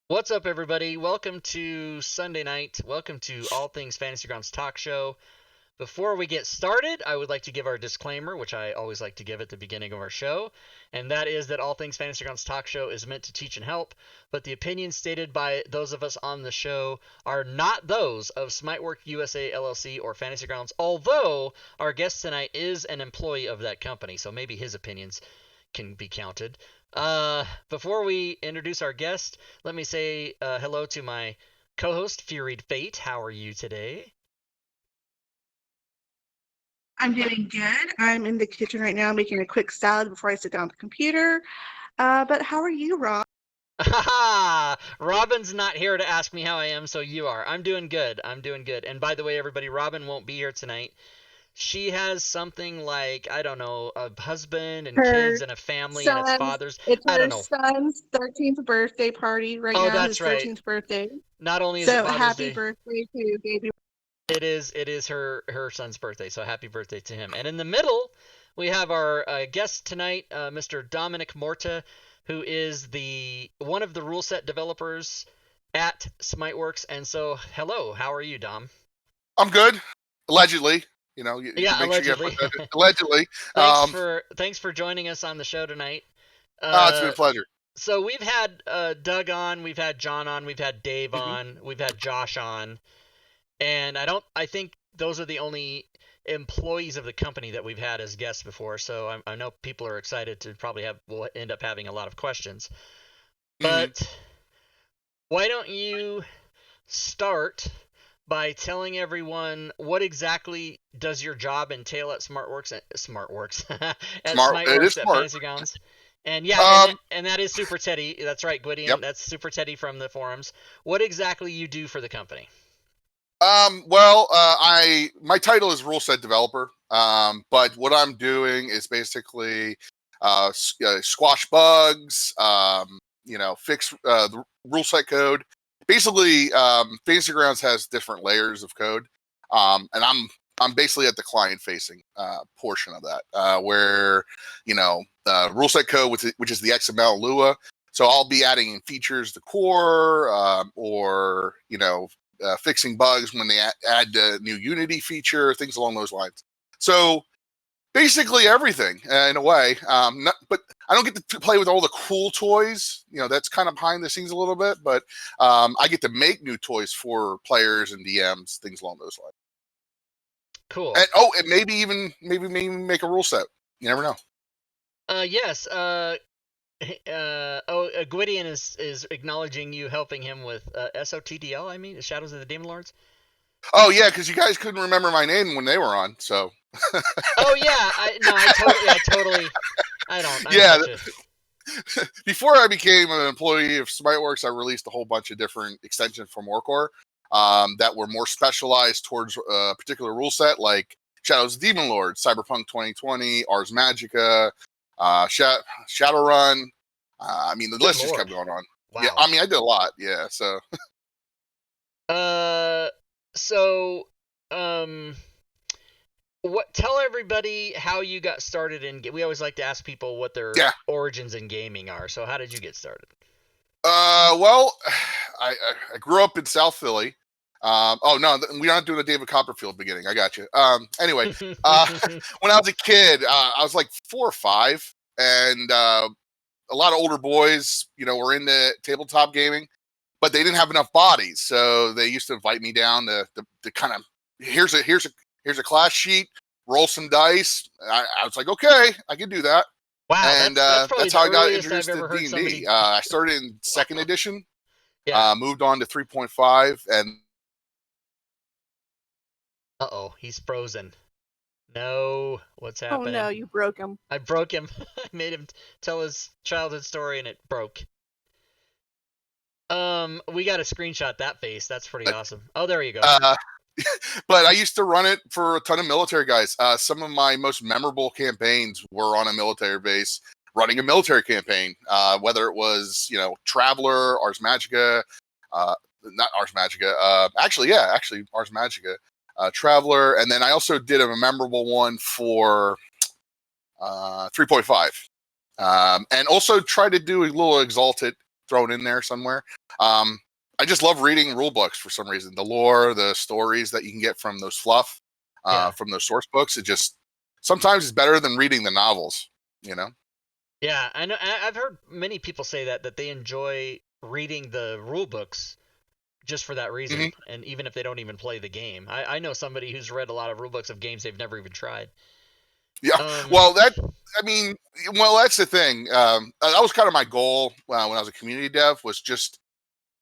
What's up, everybody? Welcome to Sunday night. Welcome to All Things Fantasy Grounds Talk Show. Before we get started, I would like to give our disclaimer, which I always like to give at the beginning of our show, and that is that All Things Fantasy Grounds Talk Show is meant to teach and help, but the opinions stated by those of us on the show are not those of Smitework USA LLC or Fantasy Grounds, although our guest tonight is an employee of that company, so maybe his opinions can be counted. Before we introduce our guest, let me say hello to my co-host, Furied Fate. How are you today? I'm doing good. I'm in the kitchen right now making a quick salad before I sit down at the computer. But how are you, Rob? Haha! Robin's not here to ask me how I am, so you are. I'm doing good. I'm doing good. And by the way, everybody, Robin won't be here tonight. She has something like, I don't know, a husband and kids Her and a family and it's son's, father's. it's I her don't know. son's 13th birthday party right Oh, now, that's his right. 13th birthday. Not only is it So Father's happy Day, birthday to baby. it is her son's birthday, so happy birthday to him. And in the middle, we have our guest tonight, Mr. Dominic Morta, who is the one of the Ruleset developers at Smiteworks. And so, hello, how are you, Dom? I'm good. Allegedly, you Yeah, make sure you allegedly. put that allegedly. Thanks for joining us on the show tonight. It's been Uh, a pleasure. so we've had Doug on, we've had John on, we've had Dave hmm on, we've had Josh on. And I think those are the only employees of the company that we've had as guests before. So I know people are excited to probably will end up having a lot of questions. hmm But why don't you start by telling everyone what exactly does your job entail at SmartWorks at Smart. It is SmiteWorks at smart. Fantasy Grounds? And yeah, Um. and that is Super Teddy. That's right, Gwydion. Yep. That's Super Teddy from the forums. What exactly you do for the company? Well, my title is rule set developer. But what I'm doing is basically squash bugs. Fix the rule set code. Basically, Fantasy Grounds has different layers of code. And I'm basically at the client facing portion of that, where the rule set code, which is the XML Lua. So I'll be adding in features to core, or fixing bugs when they add a new Unity feature, things along those lines. So basically everything in a way. But I don't get to play with all the cool toys. That's kind of behind the scenes a little bit. But I get to make new toys for players and DMs, things along those lines. Cool. And maybe make a rule set. You never know. Yes. Gwydion is acknowledging you helping him with SOTDL. I mean, Shadows of the Demon Lords. Oh yeah, because you guys couldn't remember my name when they were on. So. Oh yeah, I don't. I'm Yeah. such a. Before I became an employee of Smiteworks, I released a whole bunch of different extensions from Warcore that were more specialized towards a particular rule set, like Shadows of the Demon Lord, Cyberpunk 2020, Ars Magica, Shadowrun. I mean, the Good list just kept lord! going on. Yeah, Wow. I mean, I did a lot. Yeah, so. Uh, so um, what? Tell everybody how you got started in. We always like to ask people what their Yeah. origins in gaming are. So how did you get started? Well, I grew up in South Philly. Oh no, we're not doing the David Copperfield beginning. I got you. Anyway, when I was a kid, I was like 4 or 5, and a lot of older boys, were into tabletop gaming, but they didn't have enough bodies, so they used to invite me down to kind of here's a class sheet, roll some dice. I was like, okay, I can do that. Wow, And that's probably that's the how I got earliest I've introduced to ever heard D&D. somebody. I started in second edition, Yeah. moved on to 3.5, and Uh-oh, he's frozen. No, what's Oh happening? no, you broke him. I broke him. I made him tell his childhood story and it broke. We got to screenshot that face. That's pretty awesome. Oh, there you go. but I used to run it for a ton of military guys. Some of my most memorable campaigns were on a military base, running a military campaign. Whether it was Traveler, Ars Magica, not Ars Magica. Actually Ars Magica, Traveler, and then I also did a memorable one for 3.5, and also tried to do a little Exalted thrown in there somewhere. I just love reading rule books for some reason. The lore, the stories that you can get from those fluff, from those source books. It just sometimes it's better than reading the novels. Yeah, I know. I've heard many people say that they enjoy reading the rule books just for that reason, Mhm. and even if they don't even play the game. I know somebody who's read a lot of rule books of games they've never even tried. Yeah. Well, that's the thing. That was kind of my goal when I was a community dev, was just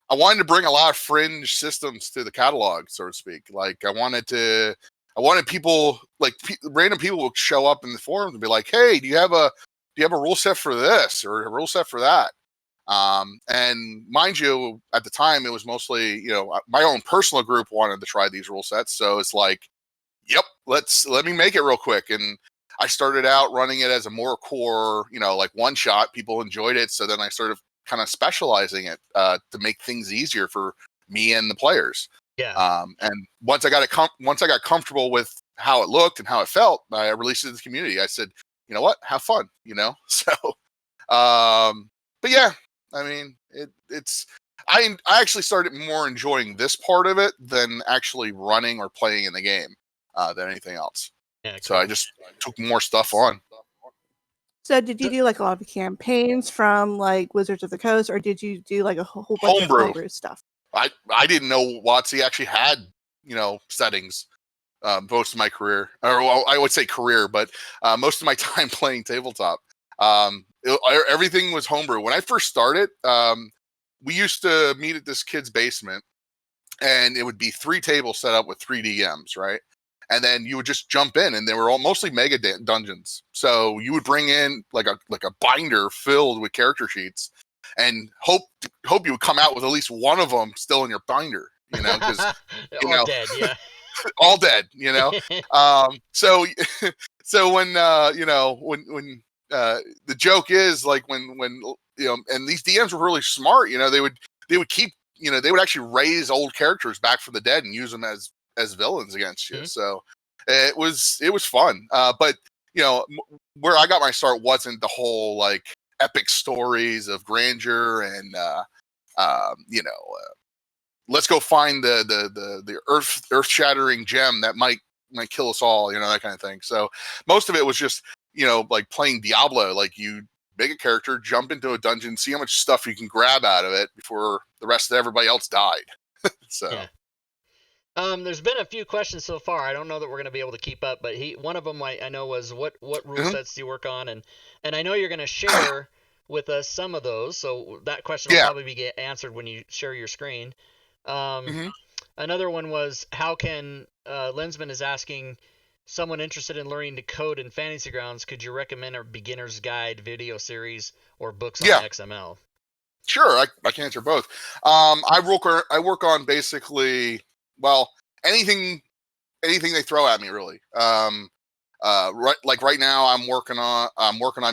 I wanted to bring a lot of fringe systems to the catalog, so to speak. Like I wanted people, like random people would show up in the forums and be like, "Hey, do you have a rule set for this or a rule set for that?" And mind you, at the time, it was mostly my own personal group wanted to try these rule sets, so it's like, "Yep, let me make it real quick." And I started out running it as a more core, like one shot. People enjoyed it, so then I started kind of specializing it to make things easier for me and the players. Yeah. And once I got comfortable with how it looked and how it felt, I released it to the community. I said, "You know what? Have fun." So, but yeah, I mean, it's. I actually started more enjoying this part of it than actually running or playing in the game than anything else. Yeah. So I just took more stuff on. So did you do like a lot of campaigns from like Wizards of the Coast, or did you do like a whole bunch of homebrew stuff? I didn't know WotC actually had settings most of my career, or well, I would say career, but most of my time playing tabletop. Everything was homebrew. When I first started, we used to meet at this kid's basement, and it would be 3 tables set up with 3 DMs, right? And then you would just jump in, and they were all mostly mega dungeons. So you would bring in like a binder filled with character sheets, and hope you would come out with at least one of them still in your binder, because all dead, yeah. all dead, So so when the joke is like when and these DMs were really smart, they would keep, they would actually raise old characters back from the dead and use them as villains against you. Mm-hmm. So it was fun. But where I got my start wasn't the whole like epic stories of grandeur and let's go find the earth shattering gem that might kill us all, that kind of thing. So most of it was just like playing Diablo. Like you make a character, jump into a dungeon, see how much stuff you can grab out of it before the rest of everybody else died. So yeah. There's been a few questions so far. I don't know that we're going to be able to keep up, but one of them I know was what rule sets do you work on, and I know you're going to share with us some of those. So that question will probably be answered when you share your screen. Another one was how can Lensman is asking someone interested in learning to code in Fantasy Grounds, could you recommend a beginner's guide video series or books on XML? Sure, I can answer both. I work on basically, well, anything they throw at me, really. Right now I'm working on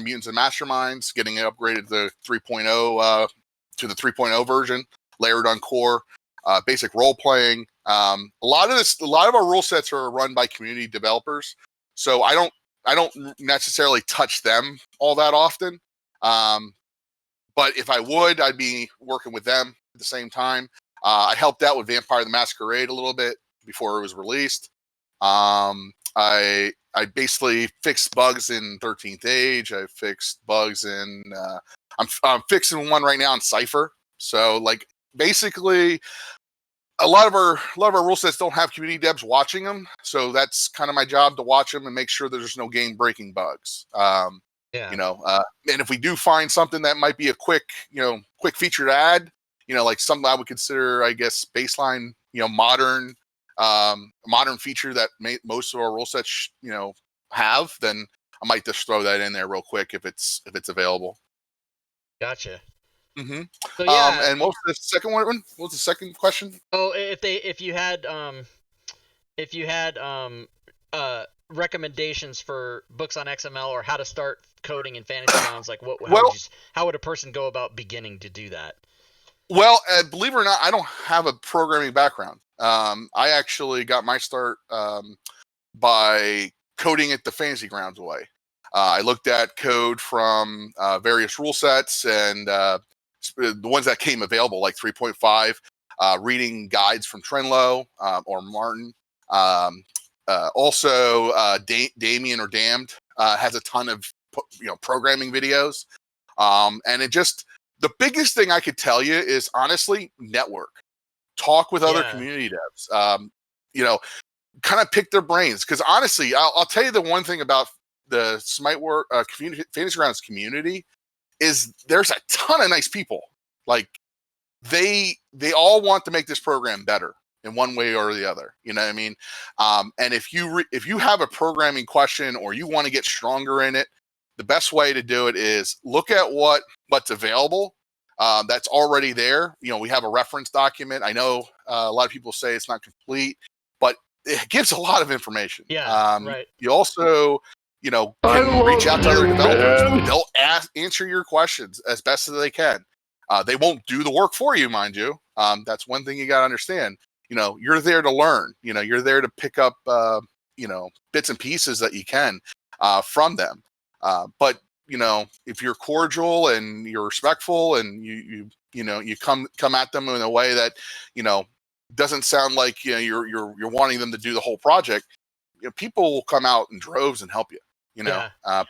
Mutants and Masterminds, getting it upgraded to 3.0 to the 3.0 version, layered on core, basic role playing. A lot of our rule sets are run by community developers, so I don't necessarily touch them all that often. But if I would, I'd be working with them at the same time. I helped out with Vampire the Masquerade a little bit before it was released. I basically fixed bugs in 13th Age. I fixed bugs in. I'm fixing one right now in Cypher. So like basically, a lot of our rule sets don't have community devs watching them. So that's kind of my job, to watch them and make sure that there's no game breaking bugs. And if we do find something that might be a quick feature to add, like something I would consider, I guess, baseline, modern feature that most of our rule sets, have, then I might just throw that in there real quick if it's available. Gotcha. Mm-hmm. So yeah. And what was the second one? What was the second question? Oh, if you had recommendations for books on XML or how to start coding in Fantasy Grounds, like how would a person go about beginning to do that? Well, believe it or not, I don't have a programming background. I actually got my start by coding it the Fantasy Grounds way. I looked at code from various rule sets and the ones that came available, like 3.5, reading guides from Trenlo or Martin. Also, Damien or Damned has a ton of programming videos, and it just the biggest thing I could tell you is honestly network, talk with other community devs, kind of pick their brains, because honestly, I'll tell you the one thing about the Smitework community, Fantasy Grounds community, is there's a ton of nice people. Like they all want to make this program better in one way or the other. You know what I mean? And if you have a programming question or you want to get stronger in it, the best way to do it is look at what's available. That's already there. We have a reference document. I know a lot of people say it's not complete, but it gives a lot of information. Yeah, right. You also, can reach out to other developers. They'll answer your questions as best as they can. They won't do the work for you, mind you. That's one thing you got to understand. You're there to learn. You're there to pick up, bits and pieces that you can from them. But if you're cordial and you're respectful and you come at them in a way that doesn't sound like you're wanting them to do the whole project, people will come out in droves and help you.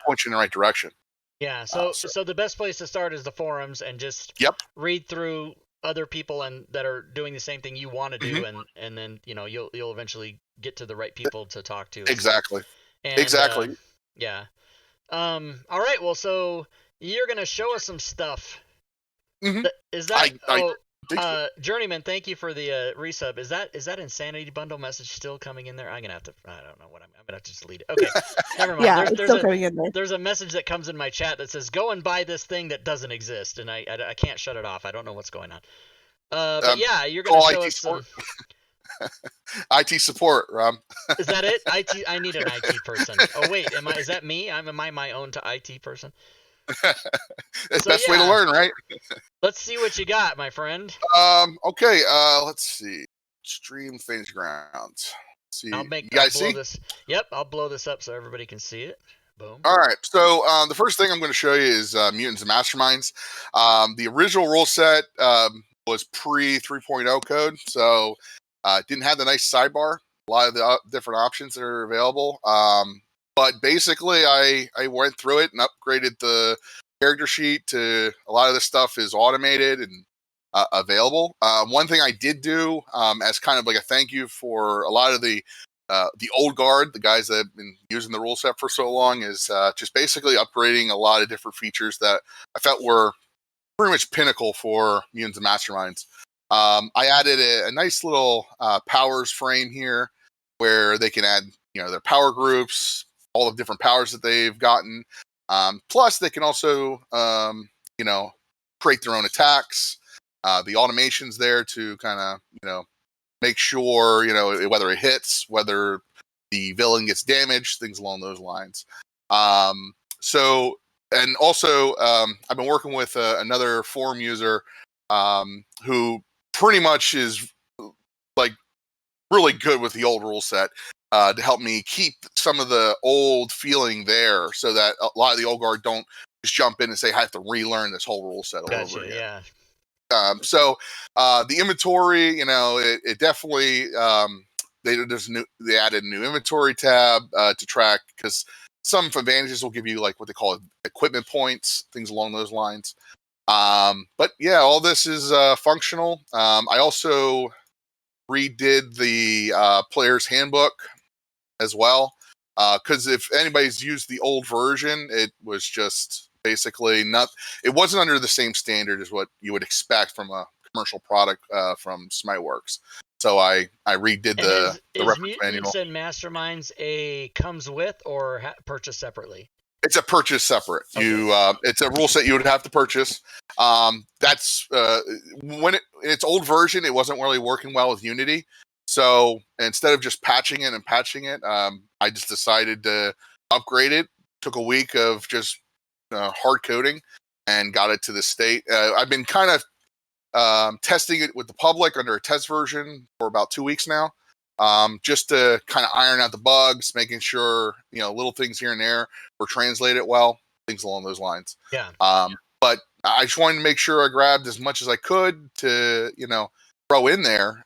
Point you in the right direction. Yeah. So the best place to start is the forums and just read through other people and that are doing the same thing you want to do, and then you'll eventually get to the right people to talk to. Exactly. Exactly. Yeah. All right. Well, so you're gonna show us some stuff. Is that? Journeyman, thank you for the resub. Is that Insanity Bundle message still coming in there? I'm gonna have to. I don't know what I'm gonna have to just delete it. Okay, never mind. Yeah, it's still coming in there. There's a message that comes in my chat that says, "Go and buy this thing that doesn't exist," and I can't shut it off. I don't know what's going on. But yeah, you're gonna show us some. IT support, Rob. Is that it? IT. I need an IT person. Oh wait, is that me? Am I my own to IT person? That's the best way to learn, right? Let's see what you got, my friend. Okay. Let's see. Stream Fantasy Grounds. Let's see. I'll blow this. Yep, I'll blow this up so everybody can see it. Boom. All right. So the first thing I'm going to show you is Mutants Masterminds. The original rule set was pre 3.0 code, so it didn't have the nice sidebar. A lot of the different options that are available. But basically, I went through it and upgraded the character sheet to a lot of this stuff is automated and available. One thing I did do as kind of like a thank you for a lot of the old guard, the guys that have been using the rule set for so long, is just basically upgrading a lot of different features that I felt were pretty much pinnacle for Mutants and Masterminds. I added a nice little powers frame here where they can add their power groups, all the different powers that they've gotten. Plus, they can also, create their own attacks. The automation's there to kind of, make sure, whether it hits, whether the villain gets damaged, things along those lines. And also, I've been working with another forum user who pretty much is like really good with the old rule set. To help me keep some of the old feeling there so that a lot of the old guard don't just jump in and say, I have to relearn this whole rule set all over again. Yeah. So the inventory, it definitely, they added a new inventory tab to track, because some advantages will give you like what they call equipment points, things along those lines. But yeah, all this is functional. I also redid the player's handbook as well, because if anybody's used the old version, it was just basically it wasn't under the same standard as what you would expect from a commercial product from Smiteworks. So I redid the reference manual. Is and Masterminds comes with or purchased separately? It's a purchase separate. Okay. It's a rule set you would have to purchase. That's when its old version, it wasn't really working well with Unity. So instead of just patching it, I just decided to upgrade it. Took a week of just hard coding and got it to the state. I've been kind of testing it with the public under a test version for about 2 weeks now, just to kind of iron out the bugs, making sure little things here and there were translated well, things along those lines. Yeah. But I just wanted to make sure I grabbed as much as I could to, throw in there,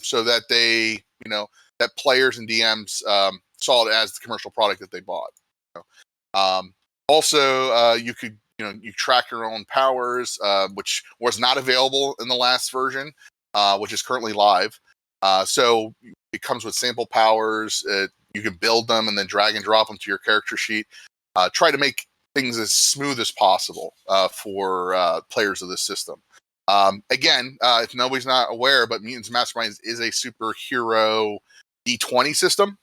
so that they, that players and DMs saw it as the commercial product that they bought. Also, you could, you track your own powers, which was not available in the last version, which is currently live. So it comes with sample powers. You can build them and then drag and drop them to your character sheet. Try to make things as smooth as possible for players of this system. Again, if nobody's not aware, but Mutants Masterminds is a superhero D20 system,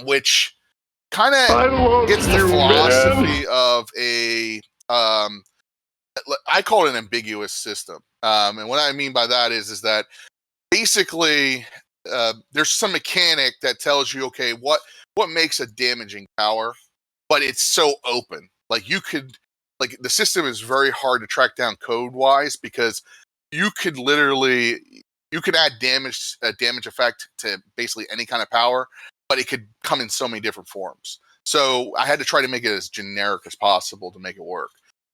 which kind of gets the philosophy of a I call it an ambiguous system. And what I mean by that is that basically there's some mechanic that tells you, okay, what makes a damaging power, but it's so open. Like the system is very hard to track down code wise, because you could add damage effect to basically any kind of power, but it could come in so many different forms. So I had to try to make it as generic as possible to make it work.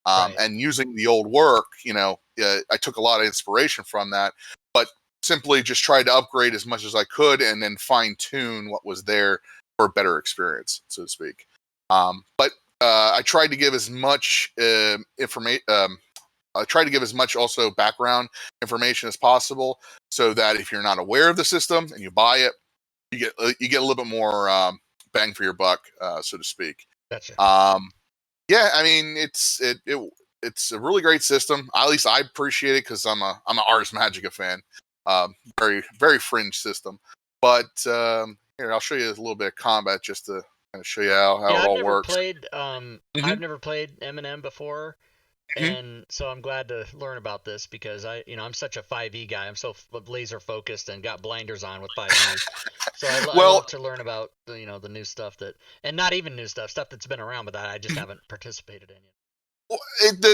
Right. And using the old work, I took a lot of inspiration from that, but simply just tried to upgrade as much as I could and then fine tune what was there for a better experience, so to speak. But I tried to give as much information. I tried to give as much also background information as possible, so that if you're not aware of the system and you buy it, you get a little bit more bang for your buck, so to speak. Gotcha. Yeah, I mean it's a really great system. At least I appreciate it because I'm a Ars Magica fan. Very very fringe system, but here I'll show you a little bit of combat just to kind of show you how it all works. I've never played M&M before. Mhm. And so I'm glad to learn about this because I'm such a 5e guy. I'm so laser focused and got blinders on with 5e. So I love to learn about the new stuff and not even new stuff that's been around, but that I just haven't participated in yet. Well,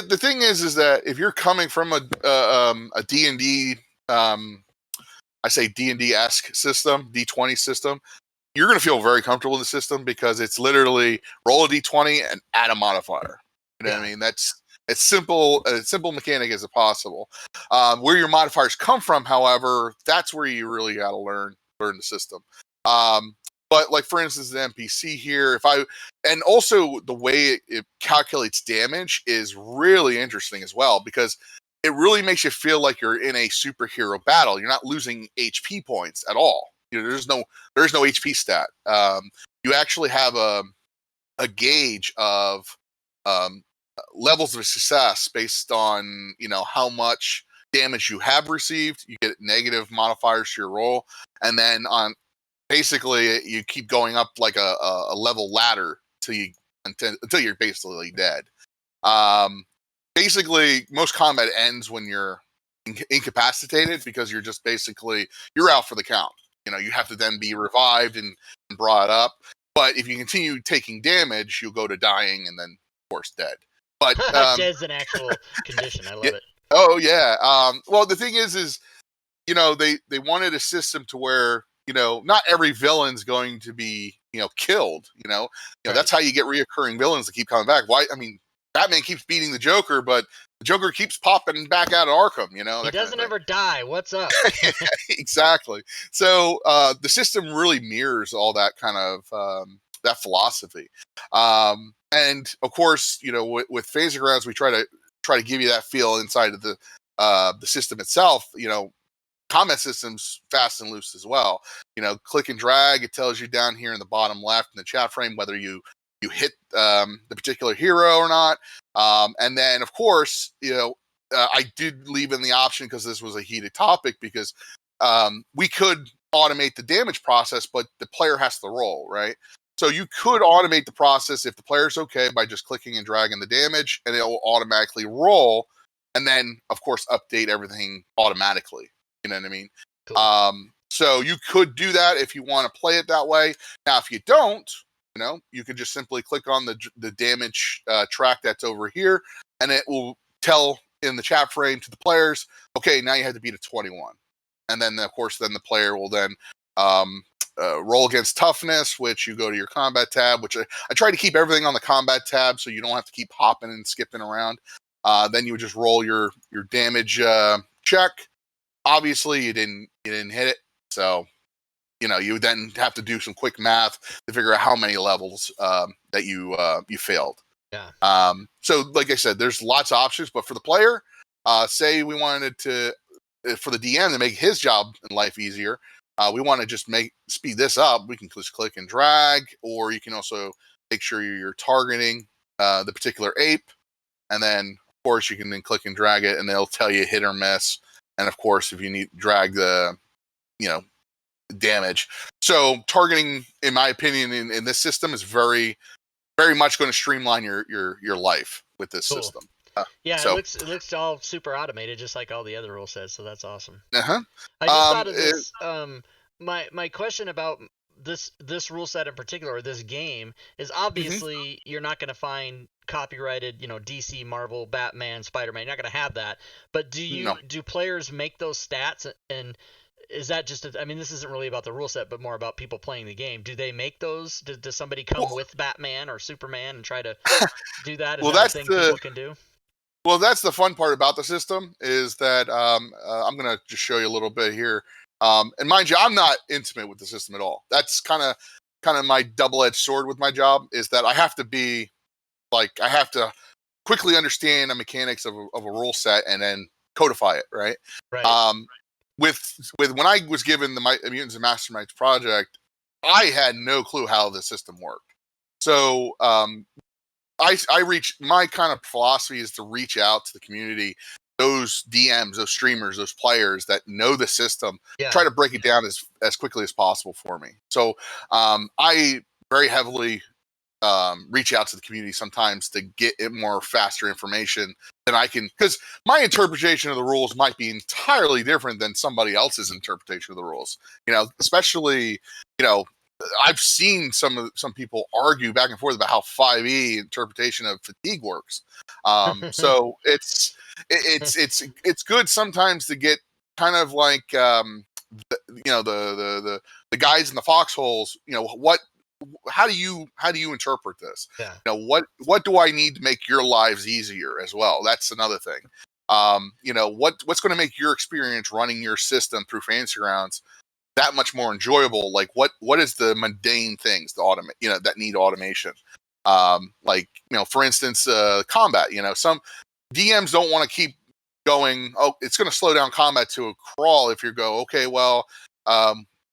the thing is that if you're coming from a D&D, I say D&D-esque system, D20 system, you're going to feel very comfortable with the system because it's literally roll a D20 and add a modifier. You know what I mean? It's simple mechanic as possible. Where your modifiers come from, however, that's where you really got to learn the system. But like for instance, the NPC here, and also the way it calculates damage is really interesting as well, because it really makes you feel like you're in a superhero battle. You're not losing HP points at all. There's no HP stat. You actually have a gauge of levels of success based on how much damage you have received. You get negative modifiers to your roll, and then on basically you keep going up like a level ladder until you're basically dead. Basically most combat ends when you're incapacitated, because you're just basically you're out for the count. You have to then be revived and brought up, but if you continue taking damage, you'll go to dying and then of course dead. But dead's an actual condition. I love it. Oh yeah. Well, the thing is they wanted a system to where not every villain's going to be killed. Right. That's how you get reoccurring villains to keep coming back. Why? I mean, Batman keeps beating the Joker, but the Joker keeps popping back out of Arkham. He doesn't ever die. What's up? Exactly. So the system really mirrors all that kind of that philosophy. And of course, with Phase Grounds, we try to give you that feel inside of the system itself. Combat systems fast and loose as well. Click and drag. It tells you down here in the bottom left in the chat frame whether you hit the particular hero or not. And then of course, I did leave in the option because this was a heated topic, because we could automate the damage process, but the player has to roll, right? So you could automate the process if the player's okay by just clicking and dragging the damage, and it will automatically roll, and then of course update everything automatically. You know what I mean? Cool. So you could do that if you want to play it that way. Now, if you don't, you could just simply click on the damage track that's over here, and it will tell in the chat frame to the players, okay, now you have to beat a 21. And then, of course, the player will then roll against toughness, which you go to your combat tab, which I try to keep everything on the combat tab so you don't have to keep hopping and skipping around. Then you would just roll your damage check. Obviously, you didn't hit it, so you would then have to do some quick math to figure out how many levels that you failed. Yeah. So like I said, there's lots of options, but for the player, say we wanted to, for the DM to make his job in life easier, we want to just speed this up. We can just click and drag, or you can also make sure you're targeting the particular ape, and then of course you can then click and drag it, and they'll tell you hit or miss. And of course, if you need drag the damage. So targeting, in my opinion, in this system is very, very much going to streamline your life with this Cool. system. Yeah, so it looks all super automated, just like all the other rule sets. So that's awesome. Uh-huh. I just thought of this. My question about this rule set in particular, or this game, is obviously you're not going to find copyrighted, DC, Marvel, Batman, Spider-Man. You're not going to have that. But do players make those stats, and is that just I mean, this isn't really about the rule set, but more about people playing the game. Do they make those? Does somebody come with Batman or Superman and try to do that? Is that a thing people can do? Well, that's the fun part about the system, is that I'm going to just show you a little bit here. And mind you, I'm not intimate with the system at all. That's kind of my double-edged sword with my job, is that I have to quickly understand the mechanics of a rule set and then codify it, right? Right. With when I was given the Mutants Masterminds project, I had no clue how the system worked. So my kind of philosophy is to reach out to the community, those DMs, those streamers, those players that know the system, try to break it down as quickly as possible for me. So I very heavily reach out to the community sometimes to get it more faster information than I can, because my interpretation of the rules might be entirely different than somebody else's interpretation of the rules. Especially, I've seen some people argue back and forth about how 5e interpretation of fatigue works. So it's good sometimes to get kind of like the guys in the foxholes. How do you interpret this? Yeah. What do I need to make your lives easier as well? That's another thing. What's going to make your experience running your system through Fantasy Grounds that much more enjoyable? Like what is the mundane things to automate, that need automation? For instance, combat. Some DMs don't want to keep going, oh, it's going to slow down combat to a crawl if you go, okay, well,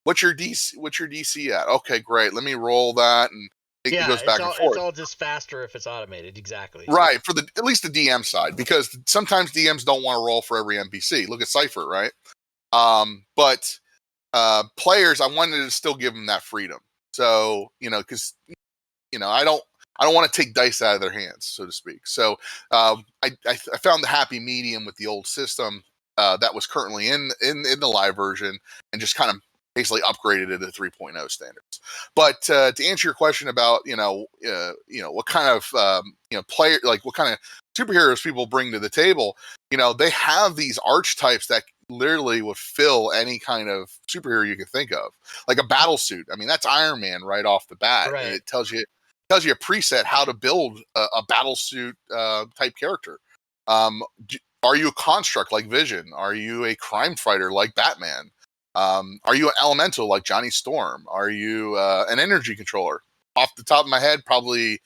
what's your DC at? Okay, great. Let me roll that, and it goes back and forth. It's all just faster if it's automated. Exactly. Right, for at least the DM side, because sometimes DMs don't want to roll for every NPC. Look at Cypher, right? But players, I wanted to still give them that freedom. So, because I don't want to take dice out of their hands, so to speak. So I found the happy medium with the old system that was currently in the live version, and just kind of basically upgraded it to 3.0 standards. But to answer your question about what kind of player, like what kind of superheroes people bring to the table, they have these archetypes that literally would fill any kind of superhero you can think of, like a battle suit. I mean, that's Iron Man right off the bat, right. And it tells you a preset how to build a battle suit type character. Are you a construct like Vision? Are you a crime fighter like Batman? Are you an elemental like Johnny Storm? Are you an energy controller? Off the top of my head, probably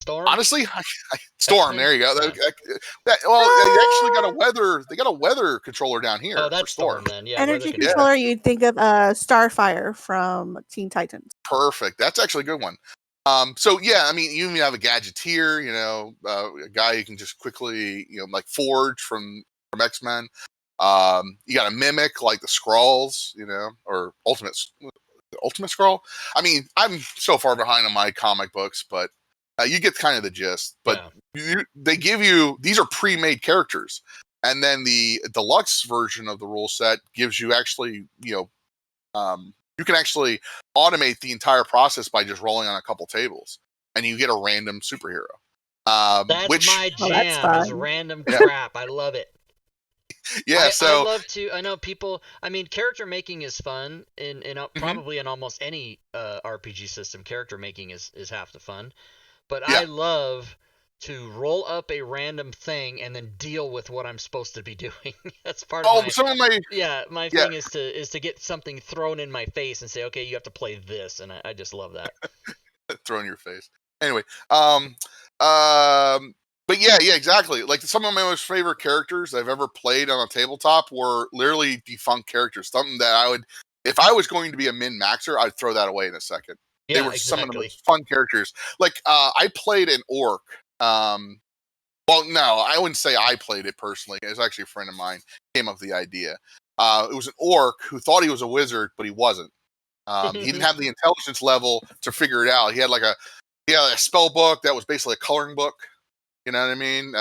Storm. Honestly, Storm. There you go. Yeah. They actually got a weather. They got a weather controller down here. Oh, that's for Storm. Then. Yeah. Energy controller. You'd think of Starfire from Teen Titans. Perfect. That's actually a good one. So yeah, I mean, you even have a gadgeteer. A guy you can just quickly, like Forge from X-Men. You got a mimic like the Skrulls, or Ultimate Skrull. I mean, I'm so far behind on my comic books, but you get kind of the gist. But they give you, these are pre-made characters, and then the deluxe version of the rule set gives you actually, you can actually automate the entire process by just rolling on a couple tables, and you get a random superhero. That's my jam. Is random crap. I love it. Yeah, I love to. I know people. I mean, character making is fun in probably in almost any RPG system. Character making is half the fun, but I love to roll up a random thing and then deal with what I'm supposed to be doing. That's part of Oh, my some of my my yeah. thing is to get something thrown in my face and say, okay, you have to play this, and I just love that. Throw in your face. Anyway, but yeah, exactly. Like some of my most favorite characters I've ever played on a tabletop were literally defunct characters. Something that I would, if I was going to be a min maxer, I'd throw that away in a second. They Yeah, were some of the exactly. most fun characters. Like I played an orc. Well, no, I wouldn't say I played it personally. It was actually a friend of mine came up with the idea. It was an orc who thought he was a wizard, but he wasn't. He didn't have the intelligence level to figure it out. He had a spell book that was basically a coloring book. You know what I mean?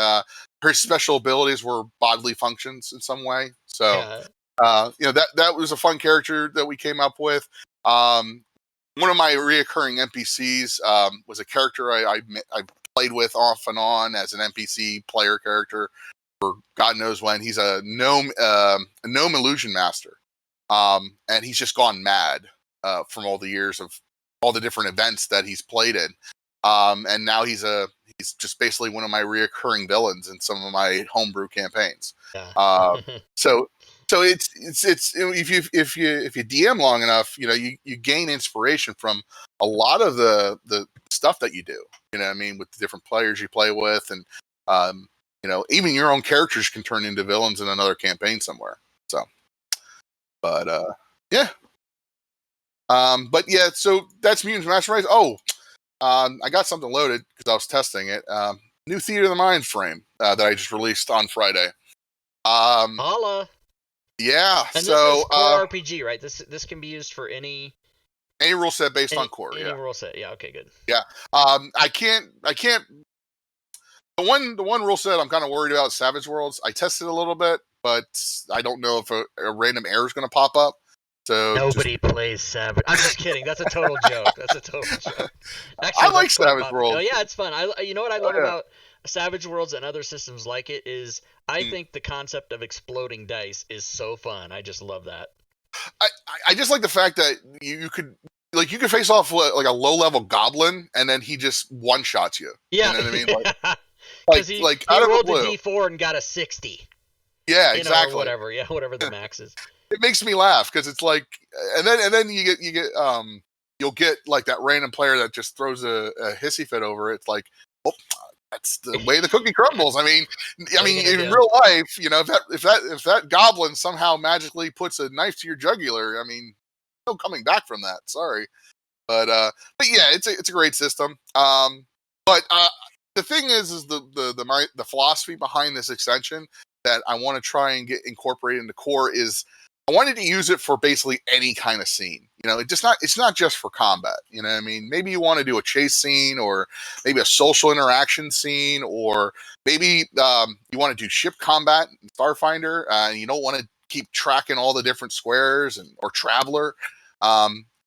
Her special abilities were bodily functions in some way. So, that was a fun character that we came up with. One of my reoccurring NPCs was a character I played with off and on as an NPC player character for God knows when. He's a gnome illusion master, and he's just gone mad from all the years of all the different events that he's played in. And now he's just basically one of my reoccurring villains in some of my homebrew campaigns. Yeah. So it's if you DM long enough, you gain inspiration from a lot of the stuff that you do. You know what I mean, with the different players you play with, and even your own characters can turn into villains in another campaign somewhere. So, but yeah. But yeah, so that's Mutants Masterminds. Oh, I got something loaded because I was testing it. New Theater of the Mind frame that I just released on Friday. Holla. Yeah. And so this is core RPG, right? This can be used for any rule set based on core. Any rule set. Yeah. Okay. Good. Yeah. I can't. The one rule set I'm kind of worried about is Savage Worlds. I tested a little bit, but I don't know if a random error is going to pop up. So nobody plays Savage. I'm just kidding. That's a total joke. That's a total joke. Actually, I like Savage Worlds. Oh yeah, it's fun. You know what I love about Savage Worlds and other systems like it is I think the concept of exploding dice is so fun. I just love that. I just like the fact that you could face off like a low level goblin and then he just one shots you. Yeah. You know what I mean? Because he out rolled a D4 and got a 60. Yeah, exactly. Or whatever. Yeah, whatever the max is. It makes me laugh because it's like, and then you'll get like that random player that just throws a hissy fit over it. It's like, oh, that's the way the cookie crumbles. I mean, in real life, if that goblin somehow magically puts a knife to your jugular, I mean, no coming back from that. Sorry, but yeah, it's a great system. But the thing is the philosophy behind this extension that I want to try and get incorporated into core is I wanted to use it for basically any kind of scene. It's not just for combat. You know what I mean? Maybe you want to do a chase scene or maybe a social interaction scene, or maybe you want to do ship combat in Starfinder and you don't want to keep tracking all the different squares or Traveler.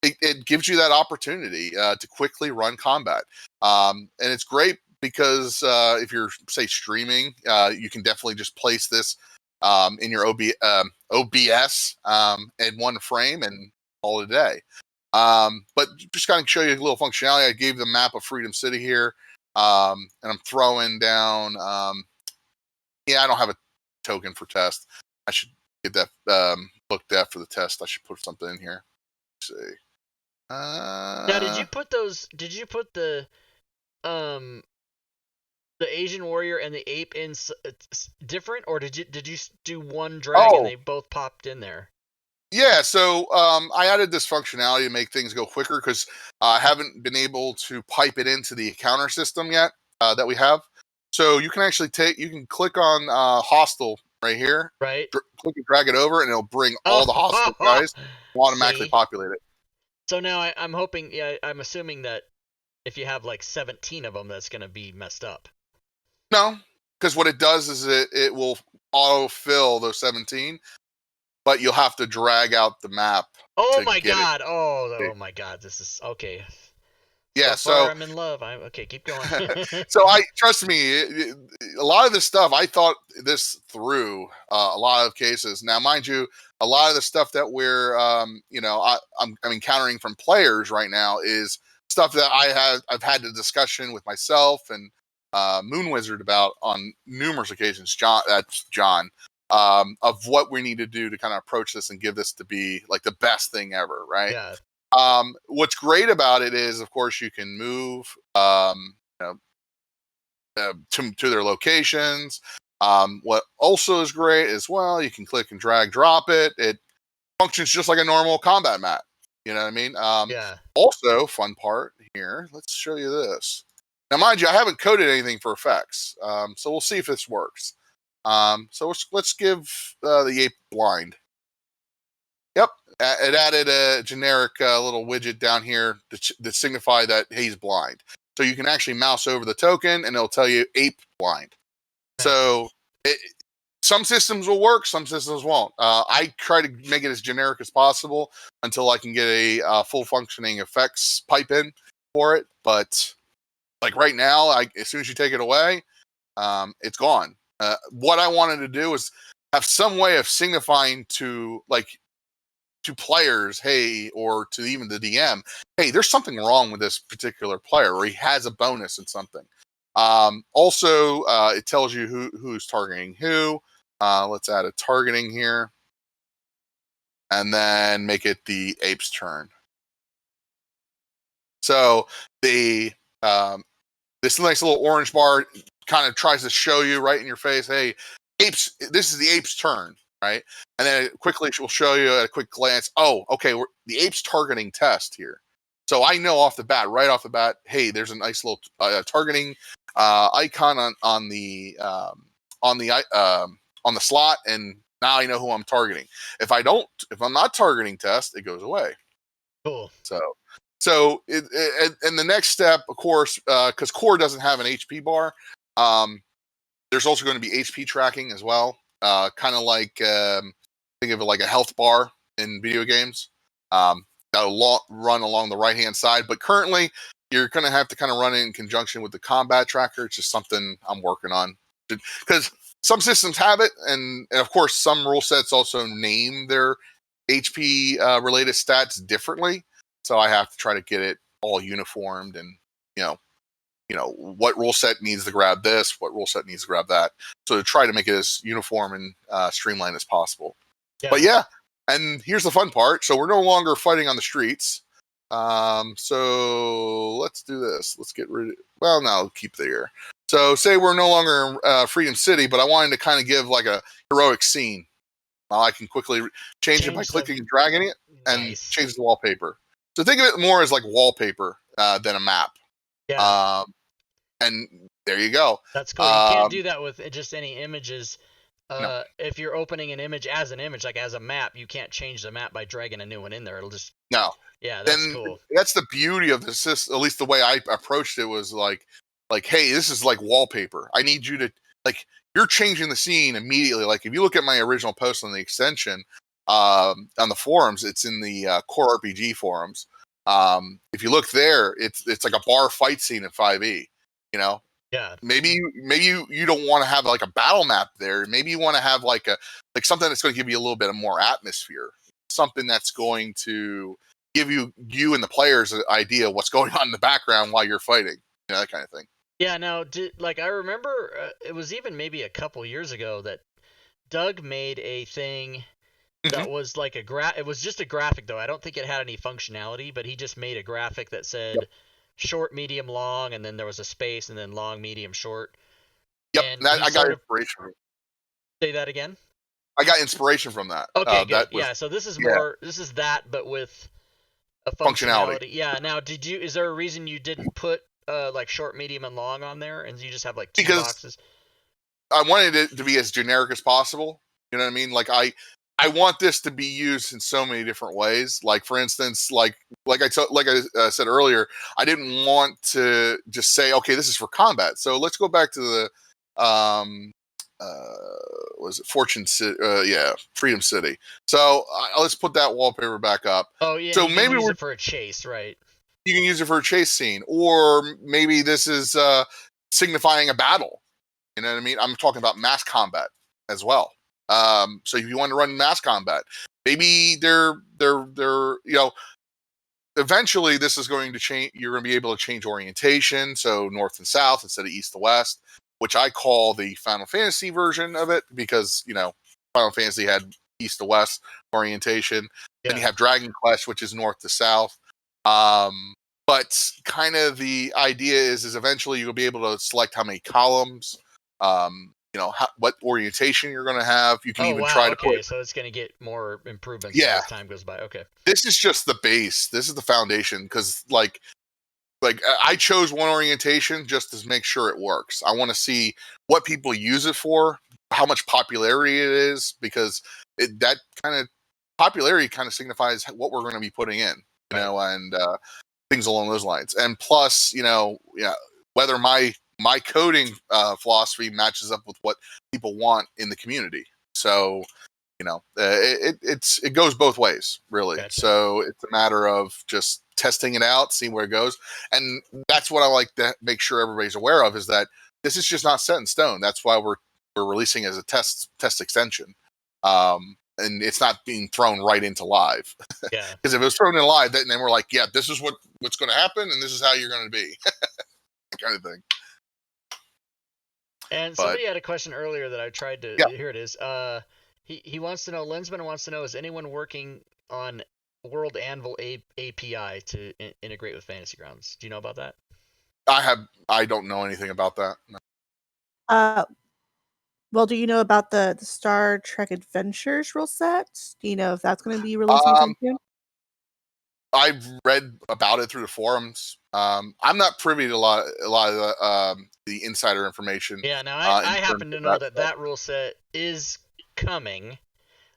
It gives you that opportunity to quickly run combat. And it's great because if you're, say, streaming, you can definitely just place this in your OBS in one frame and call it a day. But just kind of show you a little functionality. I gave the map of Freedom City here, and I'm throwing down. I don't have a token for test. I should get that looked at for the test. I should put something in here. Let's see. Now, did you put the Asian warrior and the ape in different, or did you do one drag and they both popped in there? Yeah, so I added this functionality to make things go quicker because I haven't been able to pipe it into the counter system yet that we have. So you can actually click on hostile right here, right? Click and drag it over, and it'll bring all the hostile guys and automatically populate it. So now I'm hoping, I'm assuming that if you have like 17 of them, that's going to be messed up. No, because what it does is it will auto-fill those 17, but you'll have to drag out the map. Oh my god! Oh my god! This is okay. Yeah, so I'm in love. Okay, keep going. So trust me, a lot of this stuff I thought this through a lot of cases. Now, mind you, a lot of the stuff that we're I'm encountering from players right now is stuff that I've had the discussion with myself and Moon Wizard about on numerous occasions. That's John. Of what we need to do to kind of approach this and give this to be like the best thing ever, right? Yeah. What's great about it is, of course, you can move to their locations. What also is great as well, you can click and drag, drop it. It functions just like a normal combat mat. You know what I mean? Yeah. Also, fun part here. Let's show you this. Now, mind you, I haven't coded anything for effects, so we'll see if this works. So let's give the ape blind. Yep, it added a generic little widget down here to signify that he's blind. So you can actually mouse over the token, and it'll tell you ape blind. Nice. So some systems will work, some systems won't. I try to make it as generic as possible until I can get a full functioning effects pipe in for it. But like right now, as soon as you take it away, it's gone. What I wanted to do is have some way of signifying to players, hey, or to even the DM, hey, there's something wrong with this particular player, or he has a bonus in something. Also, it tells you who's targeting who. Let's add a targeting here, and then make it the ape's turn. So this nice little orange bar kind of tries to show you right in your face, hey, apes, this is the ape's turn, right? And then it quickly will show you at a quick glance, oh, okay, the ape's targeting test here. So I know right off the bat, hey, there's a nice little targeting icon on the slot, and now I know who I'm targeting. If I'm not targeting test, it goes away. Cool. So and the next step, of course, because core doesn't have an HP bar, there's also going to be HP tracking as well. Kind of like think of it like a health bar in video games. That'll run along the right hand side, but currently you're going to have to kind of run it in conjunction with the combat tracker. It's just something I'm working on, because some systems have it, and of course some rule sets also name their HP related stats differently. So I have to try to get it all uniformed, and what rule set needs to grab this, what rule set needs to grab that. So to try to make it as uniform and streamlined as possible. Yeah. But yeah, and here's the fun part. So we're no longer fighting on the streets. So let's do this. Let's get rid of, well, no, keep the air. So say we're no longer in Freedom City, but I wanted to kind of give like a heroic scene. I can quickly change it by clicking and dragging it, and change the wallpaper. So think of it more as like wallpaper than a map. Yeah. And there you go. That's cool. You can't do that with just any images. No. If you're opening an image, like as a map, you can't change the map by dragging a new one in there. It'll just... No. Yeah, that's cool. That's the beauty of this. At least the way I approached it was like, hey, this is like wallpaper. I need you to, like, you're changing the scene immediately. Like if you look at my original post on the extension on the forums, it's in the Core RPG forums. If you look there, it's like a bar fight scene in 5e. Yeah. Maybe you don't want to have like a battle map there. Maybe you want to have like something that's going to give you a little bit of more atmosphere. Something that's going to give you and the players an idea of what's going on in the background while you're fighting. That kind of thing. Yeah, no, I remember it was even maybe a couple years ago that Doug made a thing that was like it was just a graphic, though. I don't think it had any functionality, but he just made a graphic that said short, medium, long, and then there was a space, and then long, medium, short. Yep, and I got inspiration from it. Say that again? I got inspiration from that. Okay, good. Yeah, so this is this is that, but with a functionality. Yeah, now is there a reason you didn't put like short, medium, and long on there, and you just have like two boxes? I wanted it to be as generic as possible. You know what I mean? Like I want this to be used in so many different ways. Like for instance, like I said earlier, I didn't want to just say, okay, this is for combat. So let's go back to the was it Fortune City? Freedom City. So let's put that wallpaper back up. Oh yeah. So maybe use it for a chase, right? You can use it for a chase scene, or maybe this is signifying a battle. You know what I mean? I'm talking about mass combat as well. So if you want to run mass combat, maybe they're eventually this is going to change. You're going to be able to change orientation, so north and south instead of east to west, which I call the Final Fantasy version of it, because Final Fantasy had east to west orientation. Then you have Dragon Quest, which is north to south. But kind of the idea is eventually you'll be able to select how many columns, what orientation you're going to have. You can even try to put. So it's going to get more improvements as time goes by. Okay. This is just the base. This is the foundation, because like I chose one orientation just to make sure it works. I want to see what people use it for, how much popularity it is, because that kind of popularity kind of signifies what we're going to be putting in, and things along those lines. And plus, whether my coding philosophy matches up with what people want in the community. So, it goes both ways, really. Gotcha. So it's a matter of just testing it out, seeing where it goes. And that's what I like to make sure everybody's aware of, is that this is just not set in stone. That's why we're releasing as a test extension. And it's not being thrown right into live. Yeah. Because if it was thrown in live, then we're like, yeah, this is what's going to happen, and this is how you're going to be, that kind of thing. And somebody had a question earlier that I tried to. Yeah. Here it is. He wants to know. Lensman wants to know: is anyone working on World Anvil API to integrate with Fantasy Grounds? Do you know about that? I don't know anything about that. No. Well, do you know about the Star Trek Adventures rule set? Do you know if that's going to be releasing soon? I've read about it through the forums. I'm not privy to a lot of the insider information. Yeah, now I happen to know that rule set is coming.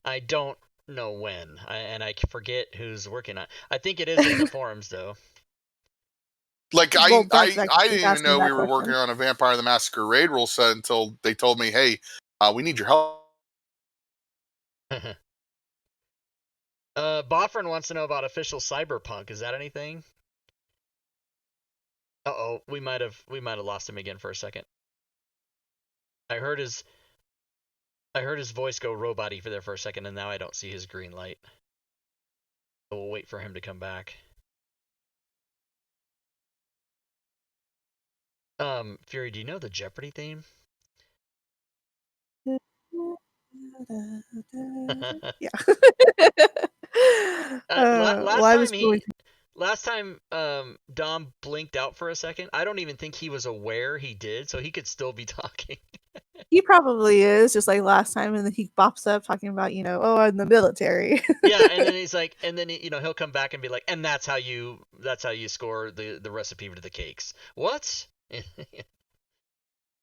I don't know when, and I forget who's working on it. I think it is in the forums, though. Like, I didn't even know we were working on a Vampire the Masquerade rule set until they told me, hey, we need your help. Boffrin wants to know about official Cyberpunk. Is that anything? Uh-oh, we might have lost him again for a second. I heard his voice go robot-y for there for a second, and now I don't see his green light. So we'll wait for him to come back. Fury, do you know the Jeopardy theme? Yeah. Last time Dom blinked out for a second. I don't even think he was aware he did, so he could still be talking. He probably is, just like last time, and then he bops up talking about, I'm in the military. Yeah, and then he's like, and then he'll come back and be like, and that's how you score the recipe to the cakes. What?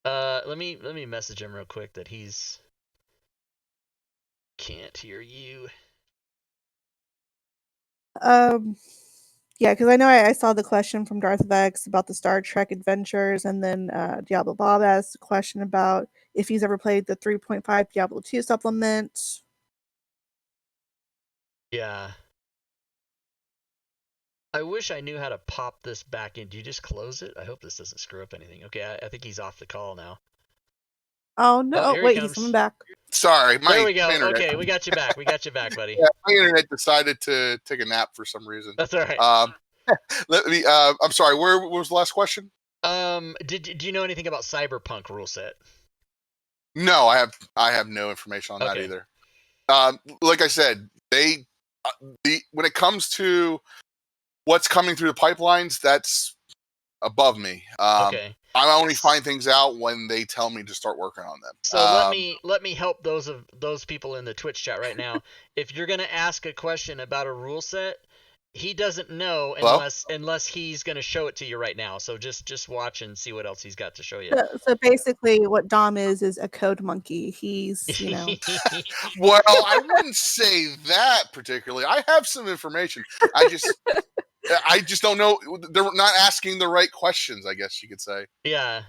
Let me message him real quick that he's can't hear you. Yeah, because I know I saw the question from Darth Vex about the Star Trek Adventures, and then Diablo Bob asked a question about if he's ever played the 3.5 Diablo 2 supplement. Yeah. I wish I knew how to pop this back in. Do you just close it? I hope this doesn't screw up anything. Okay, I think he's off the call now. Oh, no. Wait, he's coming back. Sorry. There we go. Okay, we got you back. We got you back, buddy. Yeah, my internet decided to take a nap for some reason. That's all right. Let me. I'm sorry. What was the last question? Do you know anything about Cyberpunk rule set? No, I have no information on that either. Like I said, when it comes to what's coming through the pipelines, that's above me. I only find things out when they tell me to start working on them. So let me help those people in the Twitch chat right now. If you're gonna ask a question about a rule set, he doesn't know unless he's gonna show it to you right now. So just watch and see what else he's got to show you. So basically, what Dom is a code monkey. He's Well, I wouldn't say that particularly. I have some information. I just don't know. They're not asking the right questions, I guess you could say. Yeah.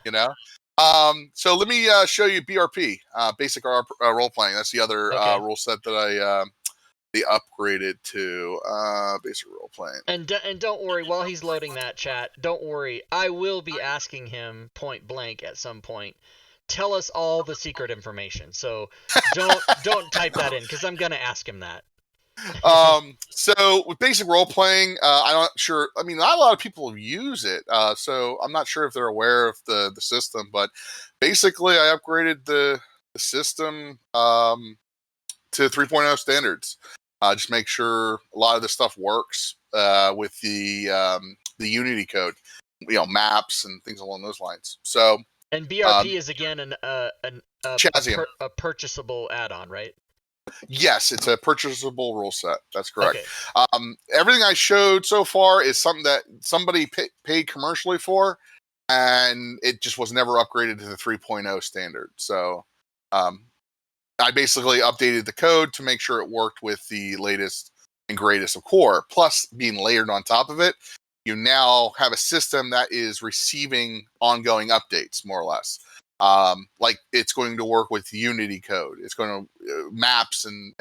So let me show you BRP, basic role playing. That's the other rule set that they upgraded to basic role playing. And don't worry, while he's loading that chat, don't worry. I will be asking him point blank at some point. Tell us all the secret information. So don't type that in, because I'm gonna ask him that. So with basic role playing, I'm not sure. I mean, not a lot of people use it, so I'm not sure if they're aware of the system. But basically, I upgraded the system to 3.0 standards. Just make sure a lot of this stuff works with the Unity code, maps and things along those lines. So, and BRP is again a Chazium. purchasable add-on, right? Yes, it's a purchasable rule set. That's correct. Okay. Everything I showed so far is something that somebody paid commercially for, and it just was never upgraded to the 3.0 standard. So I basically updated the code to make sure it worked with the latest and greatest of core. Plus, being layered on top of it, you now have a system that is receiving ongoing updates, more or less. Like it's going to work with Unity code. It's going to maps and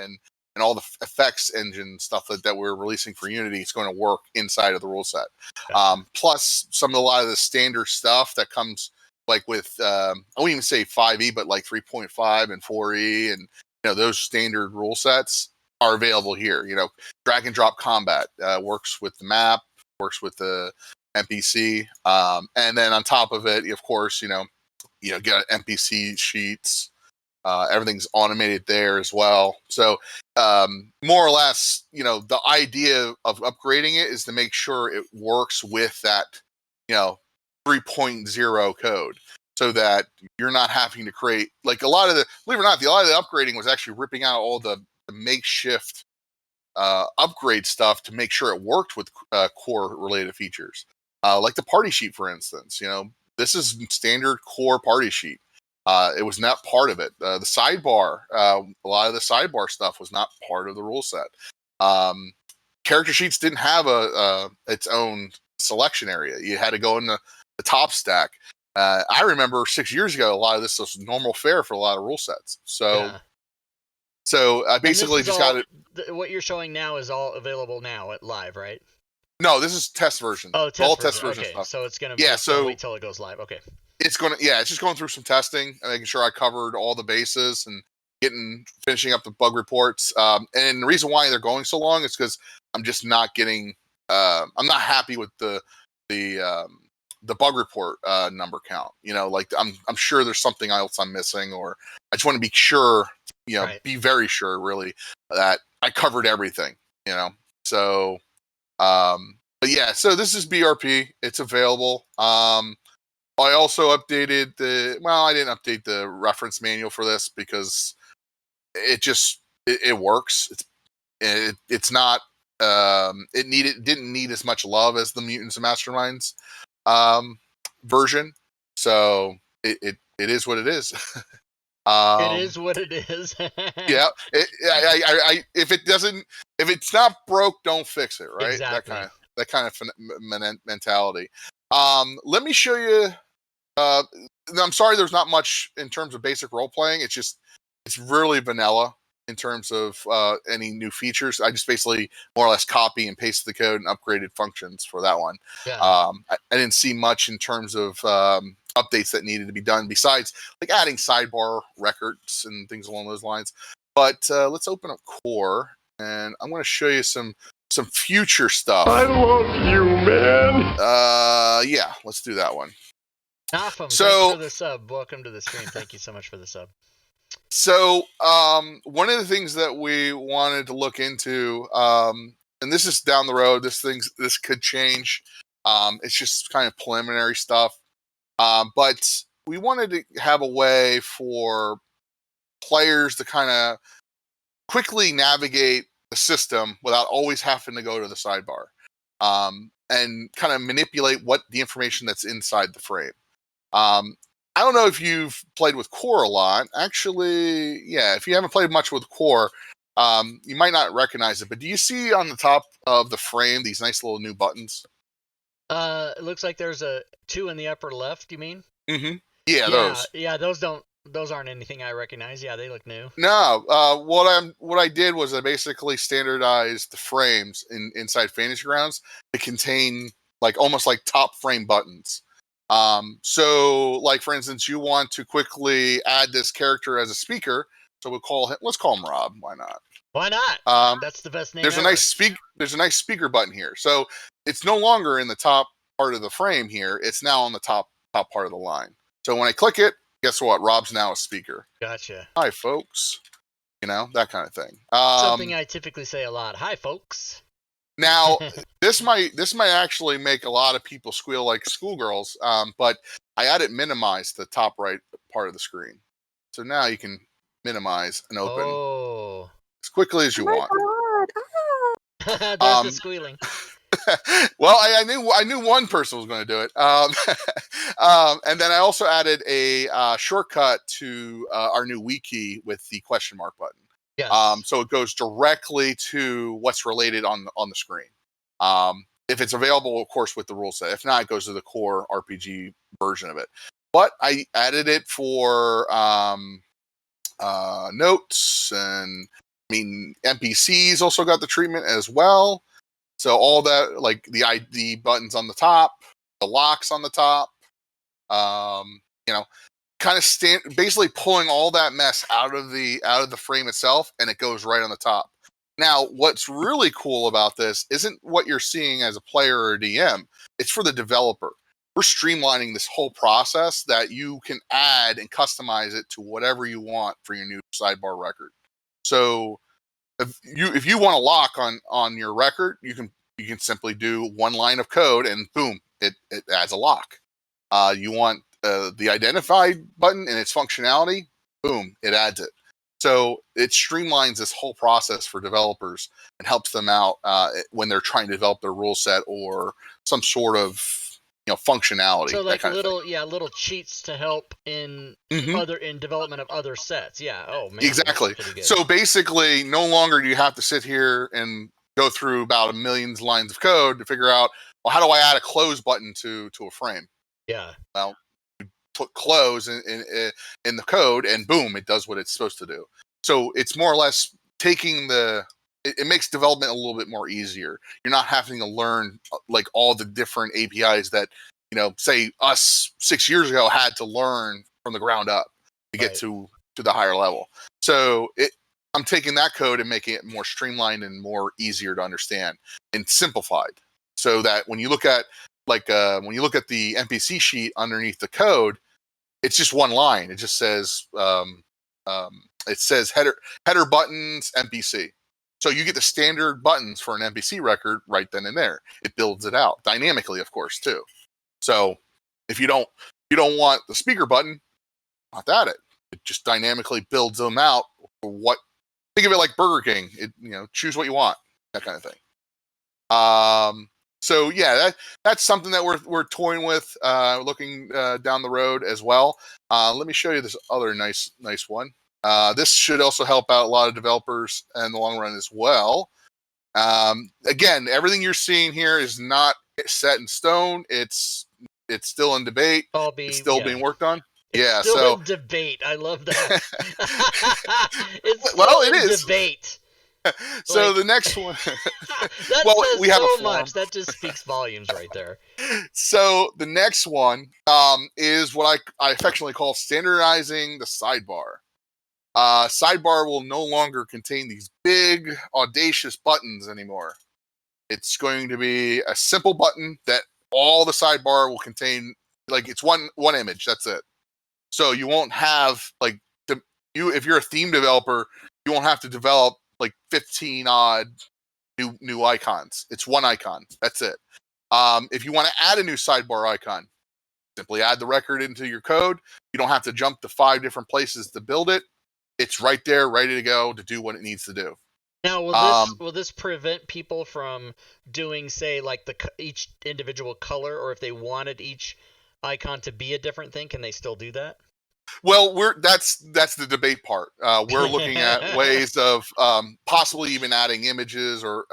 all the effects engine stuff that we're releasing for Unity. It's going to work inside of the rule set. Gotcha. Plus, a lot of the standard stuff that comes like with I won't even say 5e, but like 3.5 and 4e, and those standard rule sets are available here. Drag and drop combat works with the map, works with the NPC, and then on top of it, of course, get NPC sheets. Everything's automated there as well. So more or less, the idea of upgrading it is to make sure it works with that, 3.0 code, so that you're not having to create like a lot of the, believe it or not, a lot of the upgrading was actually ripping out all the makeshift upgrade stuff to make sure it worked with core related features. Like the party sheet, for instance, this is standard core party sheet. It was not part of it. The sidebar, a lot of the sidebar stuff was not part of the rule set. Character sheets didn't have its own selection area. You had to go in the top stack. I remember 6 years ago, a lot of this was normal fare for a lot of rule sets. So, Yeah. so I basically just got it. What you're showing now is all available now at live, right? No, this is test version. Oh, all test version okay, stuff. so it's gonna wait till it goes live. Okay. It's just going through some testing and making sure I covered all the bases and finishing up the bug reports. And the reason why they're going so long is because I'm just not getting. I'm not happy with the bug report number count. Like I'm sure there's something else I'm missing, or I just want to be sure. Right. Be very sure, really, that I covered everything. So. But yeah, so this is BRP. It's available. I also updated I didn't update the reference manual for this because it works. It's not, didn't need as much love as the Mutants Masterminds, version. So it is what it is. It is what it is. Yeah. If it's not broke, don't fix it. Right. Exactly. That kind of mentality. Let me show you. I'm sorry, there's not much in terms of basic role playing. It's really vanilla in terms of any new features. I just basically more or less copy and paste the code and upgraded functions for that one. Yeah. I didn't see much in terms of updates that needed to be done besides like adding sidebar records and things along those lines. But let's open up core, and I'm going to show you some future stuff. I love you, man. Yeah, let's do that one. Awesome. Thanks for the sub. Welcome to the stream. Thank you so much for the sub. So, one of the things that we wanted to look into, and this is down the road, this could change. It's just kind of preliminary stuff. But we wanted to have a way for players to kind of quickly navigate the system without always having to go to the sidebar, and kind of manipulate what the information that's inside the frame. I don't know if you've played with core a lot. Actually, yeah, if you haven't played much with core, you might not recognize it. But do you see on the top of the frame these nice little new buttons? It looks like there's two in the upper left. You mean? Mm-hmm. Yeah, those. Yeah, those aren't anything I recognize. Yeah, they look new. No, what I did was I basically standardized the frames inside Fantasy Grounds to contain like almost like top frame buttons. So like for instance, you want to quickly add this character as a speaker, so let's call him Rob. Why not? Why not? Um, That's the best name there's ever. a nice speaker button here. So it's no longer in the top part of the frame here. It's now on the top part of the line. So when I click it, guess what? Rob's now a speaker. Gotcha. Hi, folks. You know, that kind of thing. Something I typically say a lot. Hi, folks. Now, this might actually make a lot of people squeal like schoolgirls, but I had it minimize the top right part of the screen. So now you can minimize and open as quickly as you want. Oh my god! Darth is squealing. Well, I knew one person was going to do it. And then I also added a shortcut to our new wiki with the question mark button. Yes. So it goes directly to what's related on the screen. If it's available, of course, with the rule set. If not, it goes to the core RPG version of it. But I added it for notes, and I mean NPCs also got the treatment as well. So all that, like the ID buttons on the top, the locks on the top, you know, kind of basically pulling all that mess out of the frame itself, and it goes right on the top. Now, what's really cool about this isn't what you're seeing as a player or a DM. It's for the developer. We're streamlining this whole process that you can add and customize it to whatever you want for your new sidebar record. So if you want to lock on your record, you can simply do one line of code and boom, it adds a lock. You want the identify button and its functionality, boom, it adds it. So it streamlines this whole process for developers and helps them out when they're trying to develop their rule set or some sort of functionality. So like little little cheats to help in in development of other sets. Yeah. Oh man. Exactly. So basically, no longer do you have to sit here and go through about 1 million lines of code to figure out, well, how do I add a close button to a frame? Yeah. Well, you put close in the code, and boom, it does what it's supposed to do. So it's more or less taking it makes development a little bit more easier. You're not having to learn like all the different APIs that, say us 6 years ago had to learn from the ground up to get to the higher level. So I'm taking that code and making it more streamlined and more easier to understand and simplified, so that when you look at the NPC sheet underneath the code, it's just one line. It just says header buttons NPC. So you get the standard buttons for an NPC record right then and there. It builds it out dynamically, of course, too. So if you don't want the speaker button, not that it just dynamically builds them out for what. Think of it like Burger King. Choose what you want, that kind of thing. So yeah, that's something that we're toying with, looking down the road as well. Let me show you this other nice one. This should also help out a lot of developers in the long run as well. Again, everything you're seeing here is not set in stone. It's still in debate. It's still being worked on. It's still in debate. I love that. It's still in debate. So the next one. That says so much. That just speaks volumes right there. So the next one is what I affectionately call standardizing the sidebar. Sidebar will no longer contain these big, audacious buttons anymore. It's going to be a simple button that all the sidebar will contain. Like, it's one image. That's it. So you won't have if you're a theme developer, you won't have to develop like 15 odd new icons. It's one icon. That's it. If you want to add a new sidebar icon, simply add the record into your code. You don't have to jump to 5 different places to build it. It's right there, ready to go to do what it needs to do. Now, will this prevent people from doing, say, like each individual color, or if they wanted each icon to be a different thing, can they still do that? Well, that's the debate part. We're looking at ways of possibly even adding images, or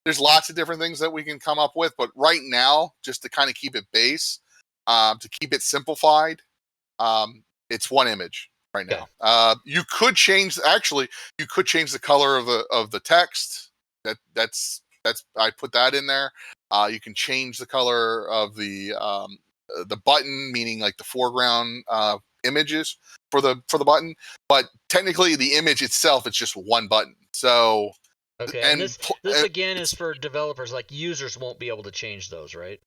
there's lots of different things that we can come up with. But right now, just to kind of keep it base, to keep it simplified, it's one image right now. Yeah. You could change the color of the text. That's I put that in there. You can change the color of the button, meaning like the foreground images for the button, but technically the image itself, it's just one button. So okay, and this again is for developers, like users won't be able to change those, right?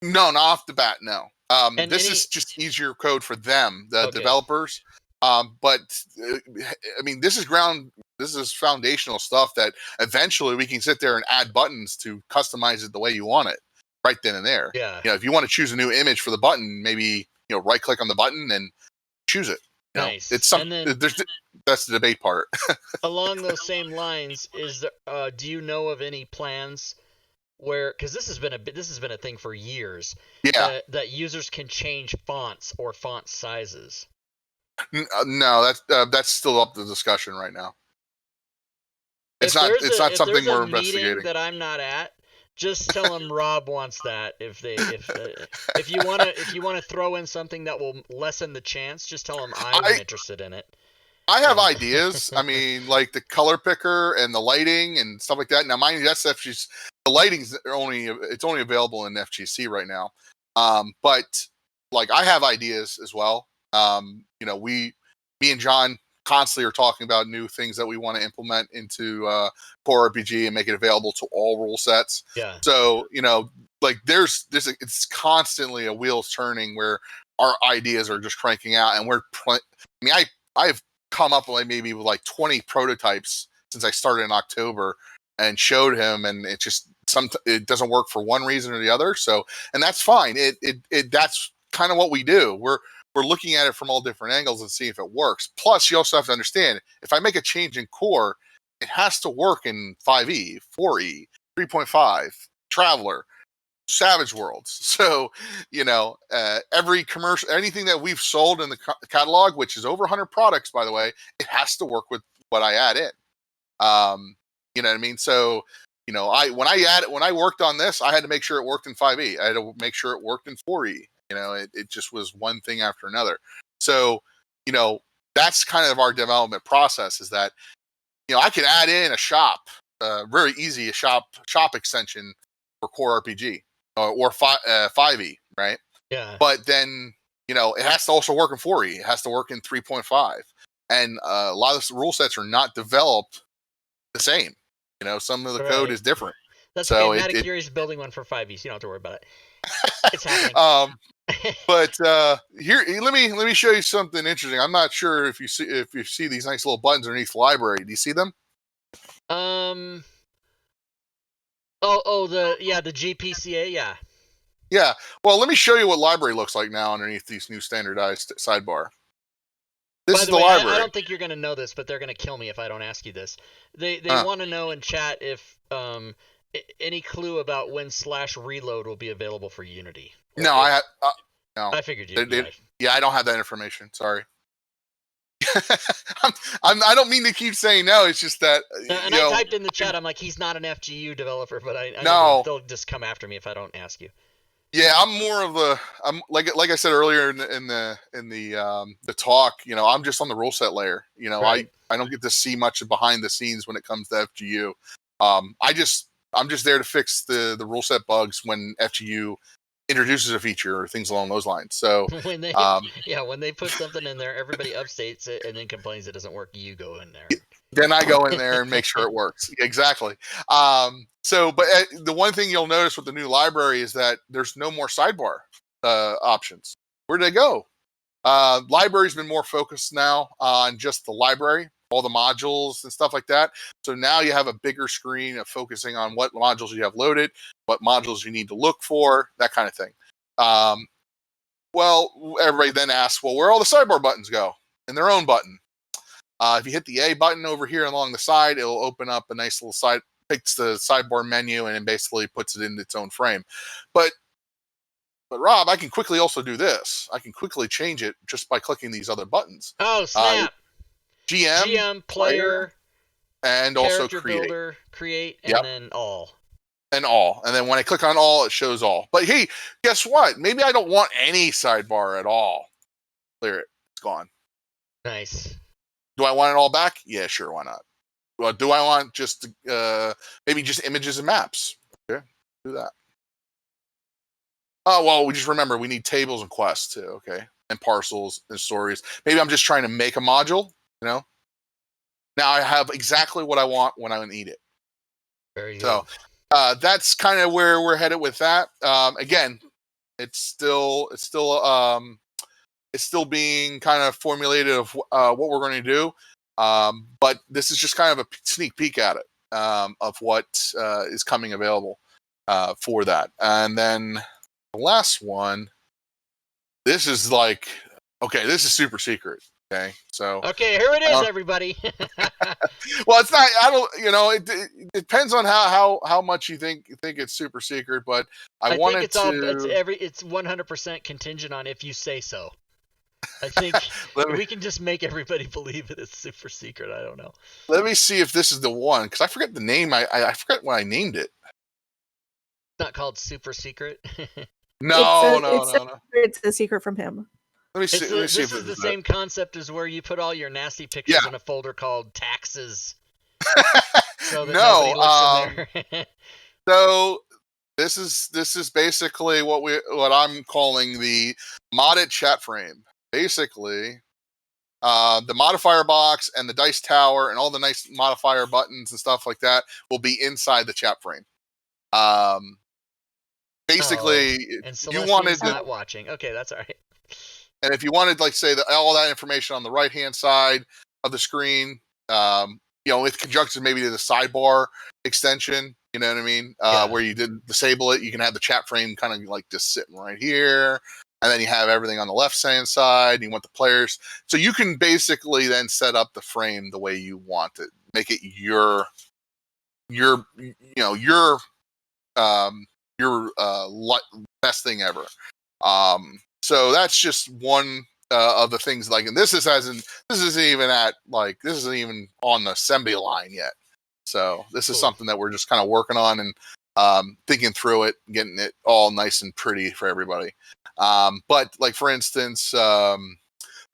No, not off the bat, no. And this is just easier code for them, the Okay. developers. But I mean, this is foundational stuff that eventually we can sit there and add buttons to customize it the way you want it, right then and there. Yeah. You know, if you want to choose a new image for the button, maybe right click on the button and choose it. You know, Nice. it's And then that's the debate part. along those same lines, is there, do you know of any plans where, because this has been a thing for years, Yeah. that users can change fonts or font sizes? No, that's still up to discussion right now. It's not something we're investigating. That I'm not at, just tell them Rob wants that. If you want to throw in something that will lessen the chance, just tell them I'm interested in it. I have ideas. I mean, like the color picker and the lighting and stuff like that. Now, mind you, that's FGC. The lighting's only available in FGC right now. But like I have ideas as well. Me and John constantly are talking about new things that we want to implement into Core RPG and make it available to all rule sets. Yeah. So like there's it's constantly a wheels turning where our ideas are just cranking out, and I've come up with maybe with like 20 prototypes since I started in October and showed him, and it just it doesn't work for one reason or the other. So, and that's fine. That's kind of what we do. We're looking at it from all different angles and see if it works. Plus, you also have to understand, if I make a change in core, it has to work in 5e, 4e, 3.5, Traveler, Savage Worlds. So, every commercial, anything that we've sold in the catalog, which is over 100 products, by the way, it has to work with what I add in. You know what I mean? So, when I worked on this, I had to make sure it worked in 5e. I had to make sure it worked in 4e. It just was one thing after another. So, that's kind of our development process, is that, I could add in a shop, very easy, a shop extension for Core RPG or 5e, right? Yeah. But then, it has to also work in 4e. It has to work in 3.5. And a lot of the rule sets are not developed the same. Some of the code is different. That's so okay. Matt is building one for 5e, so you don't have to worry about it. It's happening. But here, let me show you something interesting. I'm not sure if you see these nice little buttons underneath the library. Do you see them? The GPCA, yeah. Yeah. Well, let me show you what library looks like now underneath these new standardized sidebar. This is the library. I don't think you're going to know this, but they're going to kill me if I don't ask you this. They want to know in chat if any clue about when /reload will be available for Unity. No, no. I figured you. Yeah, I don't have that information. Sorry. I don't mean to keep saying no. It's just that. And I typed in the chat. I'm like, he's not an FGU developer, but I no. know they'll just come after me if I don't ask you. Yeah, I'm more of I'm like I said earlier in the talk. I'm just on the rule set layer. Right. I don't get to see much behind the scenes when it comes to FGU. I'm just there to fix the rule set bugs when FGU introduces a feature or things along those lines. So when they when they put something in there, everybody upstates it and then complains it doesn't work. You go in there. Then I go in there and make sure it works. Exactly. But the one thing you'll notice with the new library is that there's no more sidebar options. Where'd they go? Library's been more focused now on just the library, all the modules and stuff like that. So now you have a bigger screen of focusing on what modules you have loaded, what modules you need to look for, that kind of thing. Well, everybody then asks, well, where all the sidebar buttons go? In their own button. If you hit the A button over here along the side, it'll open up a nice little picks the sidebar menu and it basically puts it in its own frame. But Rob, I can quickly also do this. I can quickly change it just by clicking these other buttons. Oh, snap. GM, player, and also create, and then all. And all. And then when I click on all, it shows all. But hey, guess what? Maybe I don't want any sidebar at all. Clear it. It's gone. Nice. Do I want it all back? Yeah, sure. Why not? Well, do I want just maybe just images and maps? Okay, do that. Oh, well, we just remember we need tables and quests too. Okay. and parcels and stories. Maybe I'm just trying to make a module, you know. Now I have exactly what I want when I need it. Very good. So that's kind of where we're headed with that. Again, it's still being kind of formulated of what we're going to do. But this is just kind of a sneak peek at it of what is coming available for that. And then the last one, this is like, okay, this is super secret. Okay, so okay, here it is, everybody. well, it's not. I don't. You know, it depends on how much you think it's super secret. But I wanted think it's 100% contingent on if you say so. I think we can just make everybody believe it is super secret. I don't know. Let me see if this is the one, because I forget the name. I forget when I named it. It's not called super secret. No. It's a secret from him. Let me see. This is the same concept as where you put all your nasty pictures in a folder called taxes. So that nobody looks in there. So this is basically what I'm calling the modded chat frame. Basically, the modifier box and the dice tower and all the nice modifier buttons and stuff like that will be inside the chat frame. Basically, and you wanted not watching. Okay, that's all right. And if you wanted, like, say, all that information on the right-hand side of the screen, with conjunction maybe to the sidebar extension, you know what I mean? Where you didn't disable it, you can have the chat frame kind of like just sitting right here. And then you have everything on the left-hand side. You want the players. So you can basically then set up the frame the way you want it. Make it your best thing ever. So that's just one of the things. Like, and this isn't even on the assembly line yet. So this is something that we're just kind of working on and thinking through it, getting it all nice and pretty for everybody. But like, for instance, the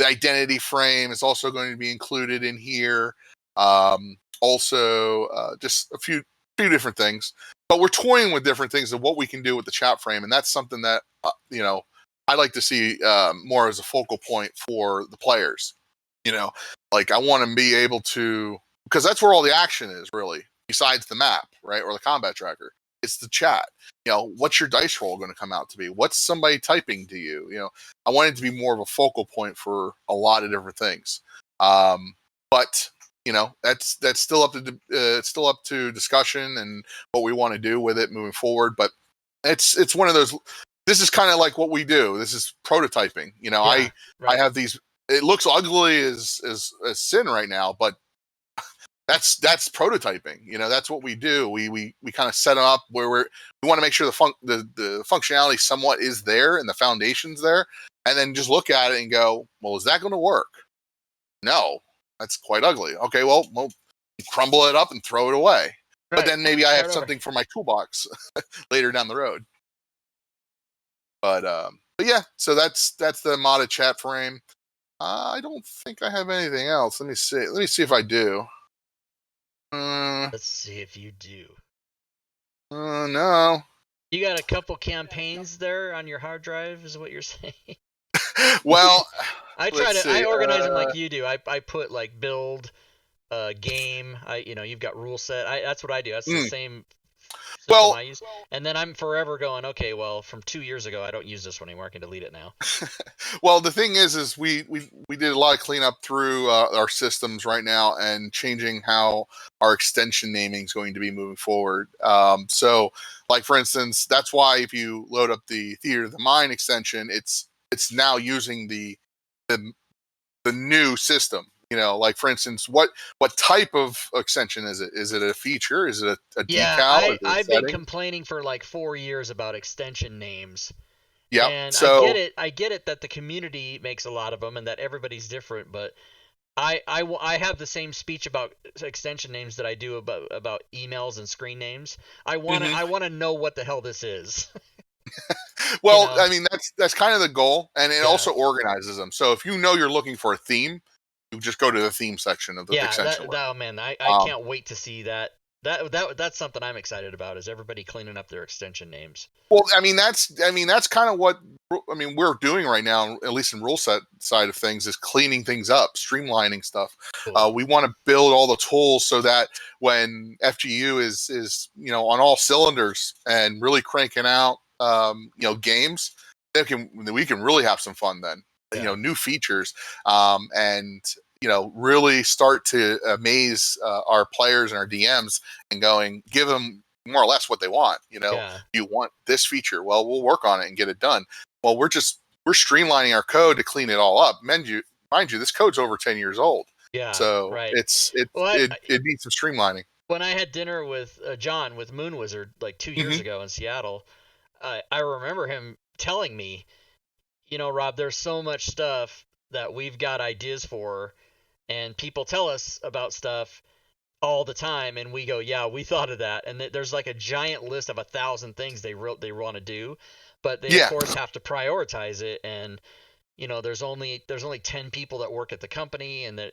identity frame is also going to be included in here. Also, just a few different things. But we're toying with different things of what we can do with the chat frame, and that's something that I like to see more as a focal point for the players. Like, I want to be able to, because that's where all the action is, really, besides the map, right, or the combat tracker. It's the chat. What's your dice roll going to come out to be? What's somebody typing to you? I want it to be more of a focal point for a lot of different things. But that's still up to discussion and what we want to do with it moving forward. But it's one of those. This is kind of like what we do. This is prototyping. I have these. It looks ugly as sin right now, but that's prototyping. That's what we do. We kind of set up where we want to make sure the functionality somewhat is there and the foundation's there, and then just look at it and go, well, is that going to work? No, that's quite ugly. Okay, well, crumble it up and throw it away. Right. But then maybe I have something for my toolbox later down the road. But yeah, so that's the modded chat frame. I don't think I have anything else. Let me see if I do. Let's see if you do. No. You got a couple campaigns there on your hard drive, is what you're saying? Well, I organize them like you do. I put like build, game. You've got Ruleset. That's what I do. That's the same system I use. And then I'm forever going, okay, well, from 2 years ago, I don't use this one anymore. I can delete it now. Well, the thing is we did a lot of cleanup through our systems right now and changing how our extension naming is going to be moving forward. So, like, for instance, that's why if you load up the Theater of the Mind extension, it's now using the new system. Like, for instance, what type of extension is it? Is it a feature? Is it a decal? I've been complaining for like 4 years about extension names. Yeah, and so I get it that the community makes a lot of them and that everybody's different, but I have the same speech about extension names that I do about emails and screen names. I want to know what the hell this is. Well, I mean, that's kind of the goal, and it also organizes them. So if you're looking for a theme, you just go to the theme section of the extension. Oh man, I can't wait to see that that's something I'm excited about, is everybody cleaning up their extension names. Well, that's kind of what we're doing right now, at least in Ruleset side of things, is cleaning things up, streamlining stuff. Cool. We want to build all the tools so that when FGU is on all cylinders and really cranking out games, we can really have some fun then. Yeah. New features, and really start to amaze our players and our DMs, and give them more or less what they want. You want this feature, well, we'll work on it and get it done. Well, we're streamlining our code to clean it all up. Mind you, this code's over 10 years old. Yeah, so right. it needs some streamlining. When I had dinner with John with Moon Wizard like 2 years ago in Seattle, I remember him telling me, Rob, there's so much stuff that we've got ideas for, and people tell us about stuff all the time, and we go, yeah, we thought of that, and there's like a giant list of 1,000 things they want to do, but they of course have to prioritize it, and there's only 10 people that work at the company, and that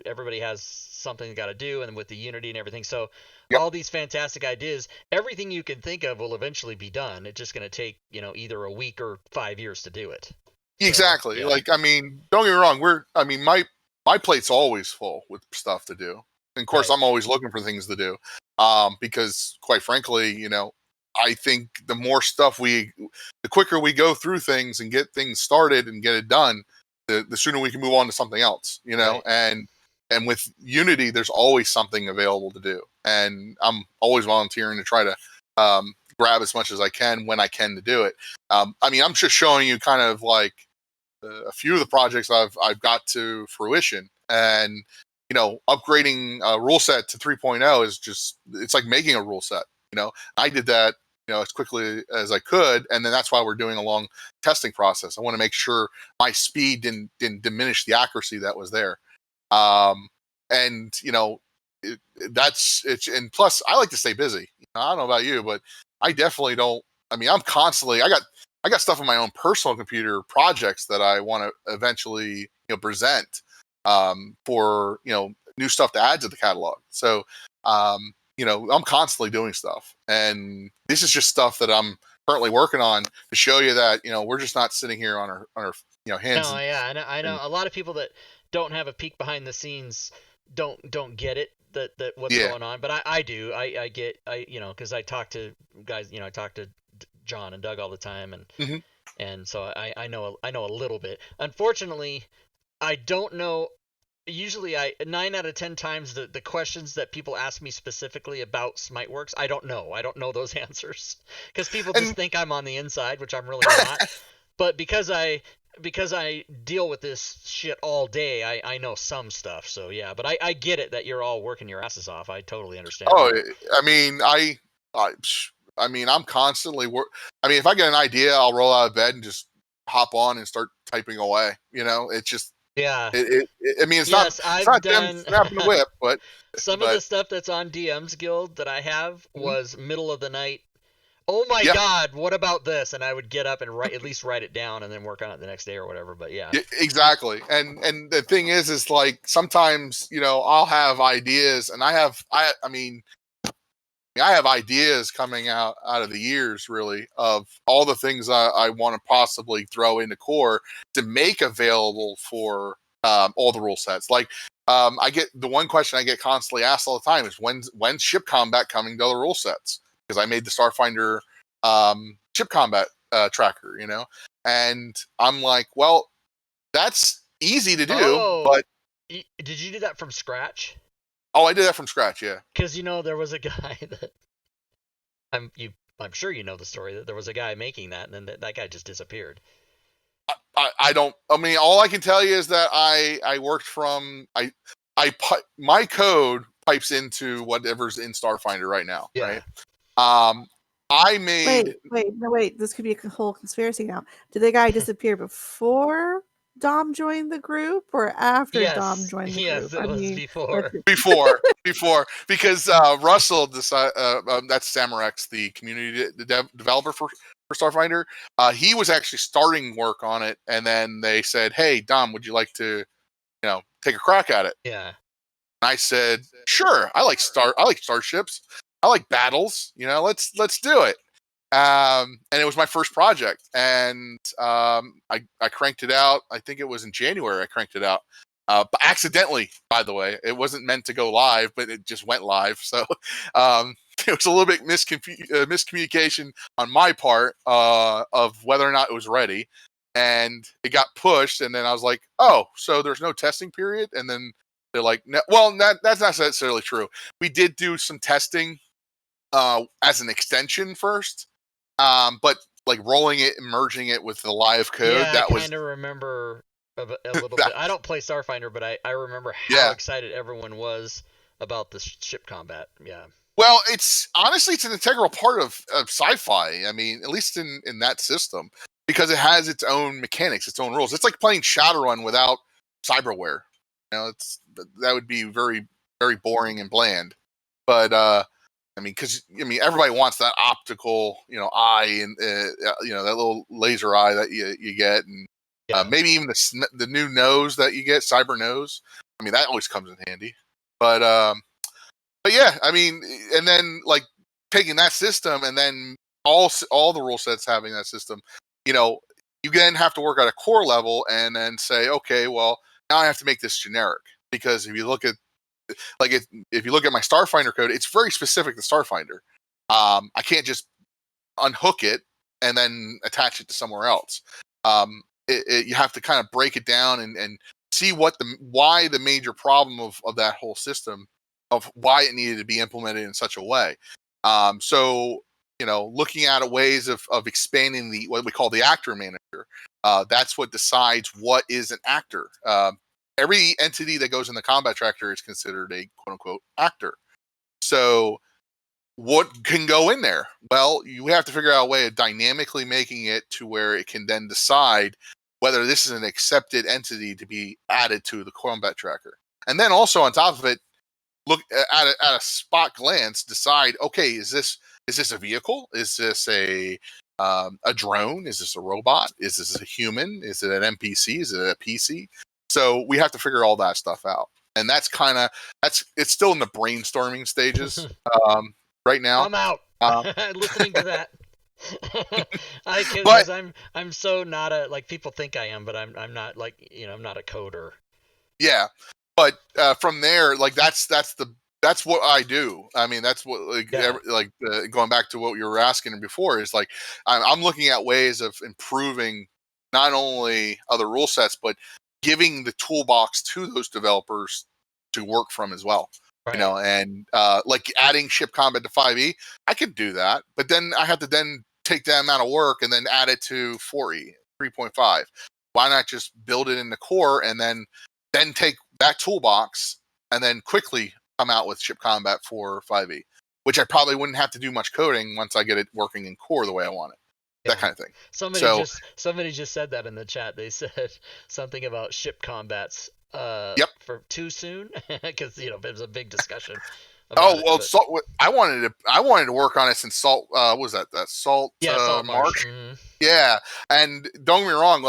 everybody has something they got to do, and with the Unity and everything, so all these fantastic ideas, everything you can think of will eventually be done. It's just going to take either a week or 5 years to do it. Exactly. So, yeah. Don't get me wrong, my plate's always full with stuff to do. And of course, I'm always looking for things to do, because quite frankly, I think the more stuff the quicker we go through things and get things started and get it done, the sooner we can move on to something else, and with Unity, there's always something available to do. And I'm always volunteering to try to grab as much as I can when I can to do it. I'm just showing you kind of like a few of the projects I've got to fruition, and upgrading Ruleset to 3.0 is it's like making a rule set. I did that as quickly as I could, and then that's why we're doing a long testing process. I want to make sure my speed didn't diminish the accuracy that was there. And and plus I like to stay busy. I don't know about you, but I definitely don't. I'm constantly, I got stuff on my own personal computer, projects that I want to eventually present for new stuff to add to the catalog. So I'm constantly doing stuff, and this is just stuff that I'm currently working on to show you that we're just not sitting here on our hands. No, I know. A lot of people that don't have a peek behind the scenes don't get it, that what's going on, but I do. I get, because I talk to guys, I talk to John and Doug all the time, and so I know a little bit. Unfortunately, I don't know. Usually 9 out of 10 times the questions that people ask me specifically about Smiteworks, I don't know those answers, because people just think I'm on the inside, which I'm really not. But because I deal with this shit all day, I know some stuff. So yeah, but I get it that you're all working your asses off. I totally understand. I'm constantly if I get an idea, I'll roll out of bed and just hop on and start typing away. It's just it's not them snapping the whip, but of the stuff that's on DM's Guild that I have was middle of the night. Oh my God, what about this? And I would get up and at least write it down and then work on it the next day or whatever. But yeah, exactly. And the thing is like sometimes I'll have ideas, and I have ideas coming out of the years, really, of all the things I want to possibly throw into core to make available for all the rule sets. Like I get the one question I get constantly asked all the time is when's ship combat coming to the rule sets? Because I made the Starfinder ship combat tracker, and I'm like, well, that's easy to do, but did you do that from scratch? Oh, I did that from scratch, yeah. Because there was a guy that I'm sure you know the story, that there was a guy making that, and then that guy just disappeared. I don't. All I can tell you is that I worked from my code pipes into whatever's in Starfinder right now, right? I made. Wait. This could be a whole conspiracy now. Did the guy disappear before Dom joined the group or after Dom joined the group? Yes, it was before. Before, because Russell decided, that's Samarex, the community developer for Starfinder. He was actually starting work on it, and then they said, "Hey, Dom, would you like to, take a crack at it?" Yeah. And I said, sure, I like starships. I like battles. Let's do it. And it was my first project, and I cranked it out. I think it was in January. I cranked it out, but accidentally. By the way, it wasn't meant to go live, but it just went live. So it was a little bit miscommunication on my part of whether or not it was ready, and it got pushed. And then I was like, oh, so there's no testing period, and then they're like, no, well, that's not necessarily true. We did do some testing as an extension first, but like rolling it and merging it with the live code, Yeah, I kind of remember a little bit. I don't play Starfinder, but I remember how excited everyone was about the ship combat. Yeah. Well, it's honestly an integral part of sci-fi. I mean, at least in that system, because it has its own mechanics, its own rules. It's like playing Shadowrun without cyberware. That would be very, very boring and bland. But because everybody wants that optical, eye, and that little laser eye that you get, and maybe even the new nose that you get, cyber nose. I mean, that always comes in handy. But yeah, and then like taking that system, and then all the rule sets having that system, you then have to work at a core level, and then say, okay, well, now I have to make this generic, because if you look at if you look at my Starfinder code, it's very specific to Starfinder. I can't just unhook it and then attach it to somewhere else. You have to kind of break it down and see why the major problem of that whole system, of why it needed to be implemented in such a way. So looking at ways of expanding what we call the actor manager. That's what decides what is an actor. Every entity that goes in the combat tracker is considered a quote-unquote actor. So what can go in there? Well, you have to figure out a way of dynamically making it to where it can then decide whether this is an accepted entity to be added to the combat tracker. And then also on top of it, look at a spot glance, decide, okay, is this a vehicle? Is this a drone? Is this a robot? Is this a human? Is it an NPC? Is it a PC? So we have to figure all that stuff out, and it's still in the brainstorming stages right now. I'm out listening to that. Because I'm so not people think I am, but I'm not, I'm not a coder. Yeah, but from there, that's what I do. I mean, that's what going back to what you were asking before is I'm looking at ways of improving not only other rule sets, but giving the toolbox to those developers to work from as well. Right. And adding ship combat to 5e, I could do that, but then I have to then take that amount of work and then add it to 4e, 3.5. Why not just build it in the core and then take that toolbox and then quickly come out with ship combat for 5e, which I probably wouldn't have to do much coding once I get it working in core the way I want it. That kind of thing. Somebody just said that in the chat. They said something about ship combats for too soon, because there was a big discussion. Salt. I wanted to work on it since Salt. What was that Salt? Salt Marsh. Mm-hmm. Yeah, and don't get me wrong.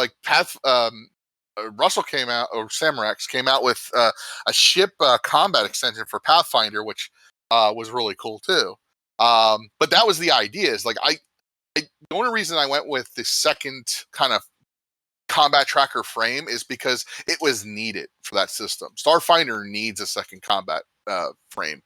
Russell came out, or Samarax came out with a ship combat extension for Pathfinder, which was really cool too. But that was the idea. Is the only reason I went with the second kind of combat tracker frame is because it was needed for that system. Starfinder needs a second combat frame.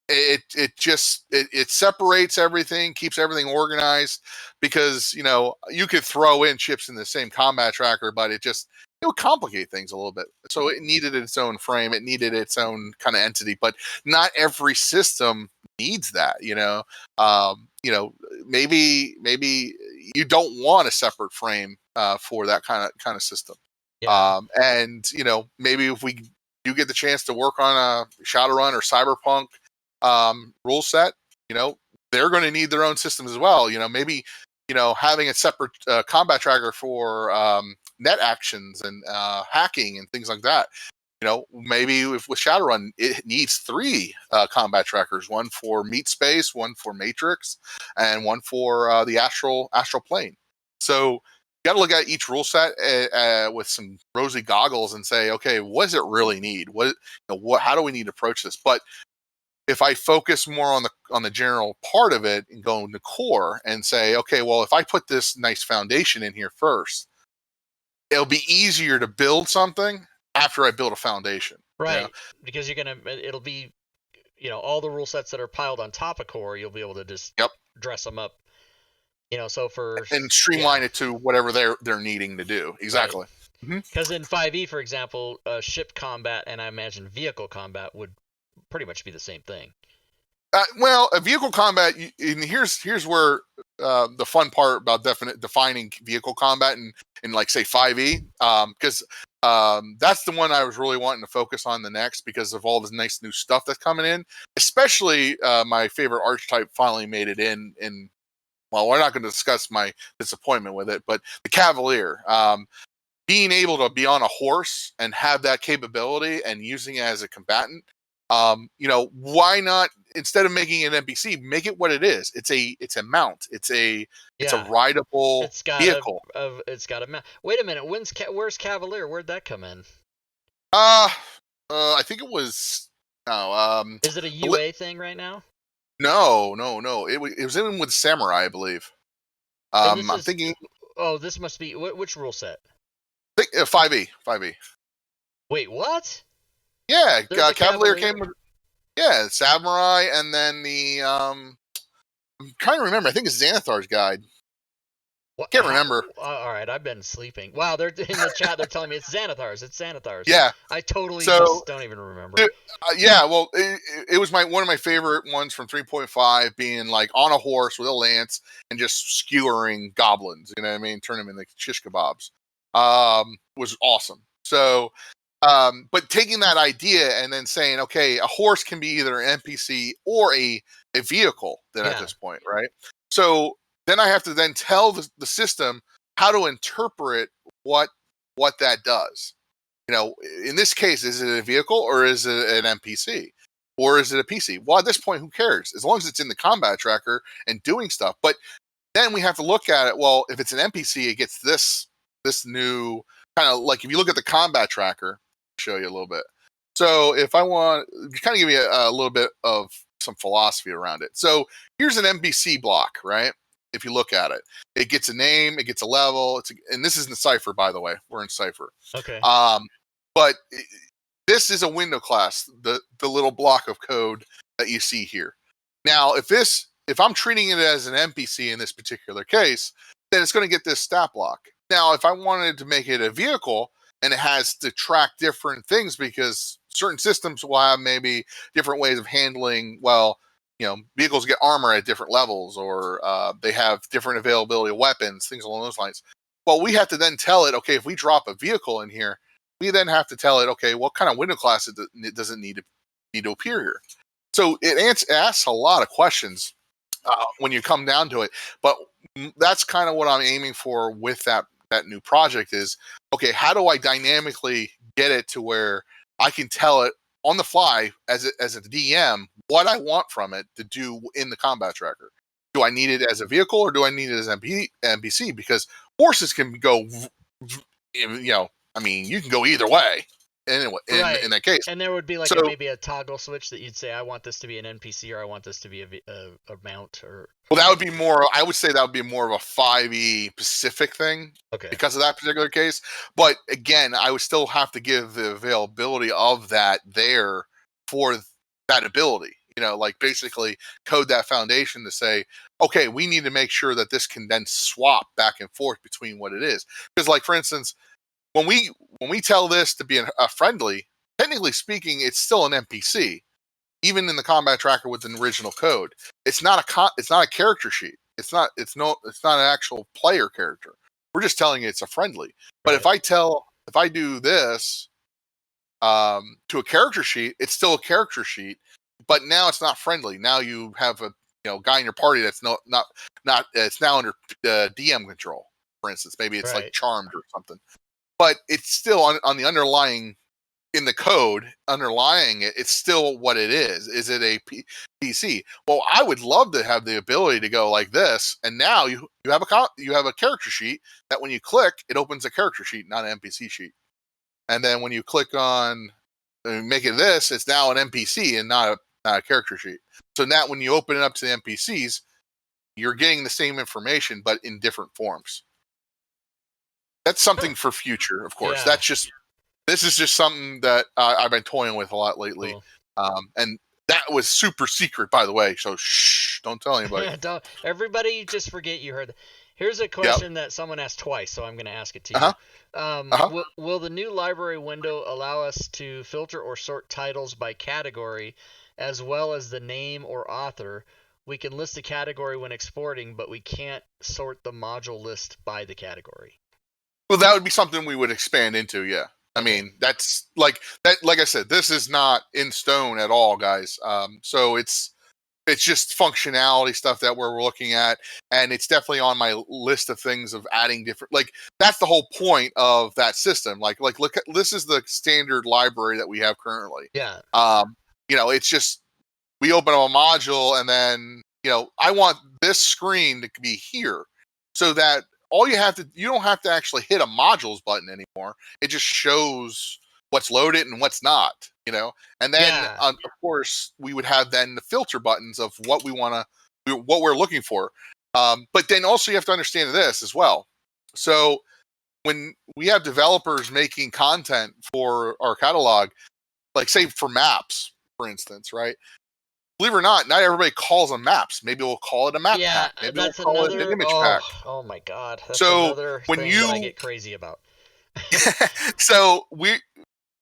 It separates everything, keeps everything organized, because you could throw in ships in the same combat tracker, but it would complicate things a little bit. So it needed its own frame, it needed its own kind of entity, but not every system needs that. Maybe you don't want a separate frame for that kind of system. Yeah. And maybe if we do get the chance to work on a Shadowrun or Cyberpunk rule set, they're going to need their own systems as well. Maybe having a separate combat tracker for net actions and hacking and things like that. Maybe with Shadowrun, it needs 3 combat trackers: one for meat space, one for matrix, and one for the astral plane. So got to look at each rule set with some rosy goggles and say, okay, what does it really need? How do we need to approach this? But if I focus more on the general part of it and go into core and say, okay, well, if I put this nice foundation in here first, it'll be easier to build something after I build a foundation. Right, because it'll be, all the rule sets that are piled on top of core, you'll be able to just dress them up. So and streamline it to whatever they're needing to do. Exactly. Because in 5e, for example, ship combat and I imagine vehicle combat would pretty much be the same thing. Well, a vehicle combat, and here's where the fun part about defining vehicle combat in like say 5e, because that's the one I was really wanting to focus on the next because of all this nice new stuff that's coming in. Especially my favorite archetype finally made it in. Well, we're not going to discuss my disappointment with it, but the Cavalier. Being able to be on a horse and have that capability and using it as a combatant, why not, instead of making it an NPC, make it what it is? It's a mount. It's a rideable vehicle. It's got a mount. Wait a minute. Where's Cavalier? Where'd that come in? I think it was Is it a UA thing right now? No. It was in with Samurai, I believe. I'm thinking. Oh, this must be which rule set? 5e. Wait, what? Yeah, Cavalier came with Samurai, and then the I'm trying to remember. I think it's Xanathar's Guide. What? Can't remember. All right, I've been sleeping. Wow, they're in the chat. They're telling me it's Xanathar's. It's Xanathar's. Yeah, I totally just don't even remember. Well, it was one of my favorite ones from 3.5, being like on a horse with a lance and just skewering goblins. You know what I mean? Turn them into shish kebabs. Was awesome. So, but taking that idea and then saying, okay, a horse can be either an NPC or a vehicle then at this point, right? So then I have to then tell the system how to interpret what that does. In this case, is it a vehicle or is it an NPC? Or is it a PC? Well, at this point, who cares? As long as it's in the combat tracker and doing stuff. But then we have to look at it, well, if it's an NPC, it gets this new kind of, like, if you look at the combat tracker, I'll show you a little bit. So if I want to kind of give you a little bit of some philosophy around it. So here's an NPC block, right? If you look at it, it gets a name, it gets a level. And this isn't Cypher, by the way. We're in Cypher. Okay. But this is a window class, the little block of code that you see here. Now, if I'm treating it as an NPC in this particular case, then it's going to get this stat block. Now, if I wanted to make it a vehicle and it has to track different things, because certain systems will have maybe different ways of handling, vehicles get armor at different levels, or they have different availability of weapons, things along those lines. Well, we have to then tell it, okay, if we drop a vehicle in here, we then have to tell it, okay, what kind of window class it doesn't need to appear here. So it asks a lot of questions when you come down to it. But that's kind of what I'm aiming for with that new project is, okay, how do I dynamically get it to where I can tell it on the fly as a DM what I want from it to do in the combat tracker? Do I need it as a vehicle or do I need it as NPC? Because horses can go, you can go either way. Anyway, in that case, and there would be like maybe a toggle switch that you'd say, I want this to be an NPC or I want this to be a mount. Well, that would be more. I would say that would be more of a 5e specific thing, because of that particular case. But again, I would still have to give the availability of that there for that ability. Like basically code that foundation to say, okay, we need to make sure that this can then swap back and forth between what it is. Because, like, for instance, when we tell this to be a friendly, technically speaking, it's still an NPC. Even in the combat tracker with the original code, it's not a character sheet. It's not an actual player character. We're just telling it it's a friendly. But if I do this to a character sheet, it's still a character sheet. But now it's not friendly. Now you have a guy in your party that's not it's now under DM control. For instance, maybe it's like charmed or something. But it's still on the underlying in the code underlying it, it's still what it is. Is it a PC? Well, I would love to have the ability to go like this, and now you have a character sheet that when you click, it opens a character sheet, not an NPC sheet. And then when you click on making this, it's now an NPC and not a character sheet. So now when you open it up to the NPCs, you're getting the same information but in different forms. That's something for future, of course. Yeah. This is just something that I've been toying with a lot lately. Cool. And that was super secret, by the way. So shh, don't tell anybody. Don't everybody just forget you heard that. Here's a question that someone asked twice, so I'm going to ask it to you. Will the new library window allow us to filter or sort titles by category, as well as the name or author? We can list a category when exporting, but we can't sort the module list by the category. Well, that would be something we would expand into, yeah. I mean, that's like that. Like I said, this is not in stone at all, guys. So it's just functionality stuff that we're looking at, and it's definitely on my list of things of adding different. Like that's the whole point of that system. Like look at this is the standard library that we have currently. Yeah. It's just we open up a module, and then I want this screen to be here, so that you don't have to actually hit a modules button anymore. It just shows what's loaded and what's not, and then of course we would have then the filter buttons of what we're looking for. But then also you have to understand this as well. So when we have developers making content for our catalog, like say for maps, for instance, right? Believe it or not everybody calls them maps. Maybe we'll call it a map pack. Maybe we'll call it an image pack. Oh my God. That's so another thing that I get crazy about. So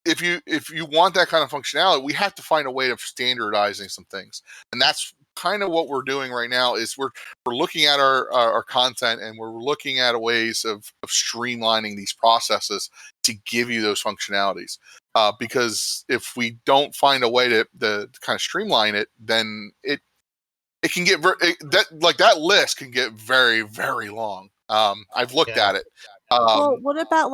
if you want that kind of functionality, we have to find a way of standardizing some things. And that's kind of what we're doing right now is we're looking at our content, and we're looking at ways of streamlining these processes to give you those functionalities. Because if we don't find a way to kind of streamline it, then it can get that list can get very, very long. I've looked at it. Well, what about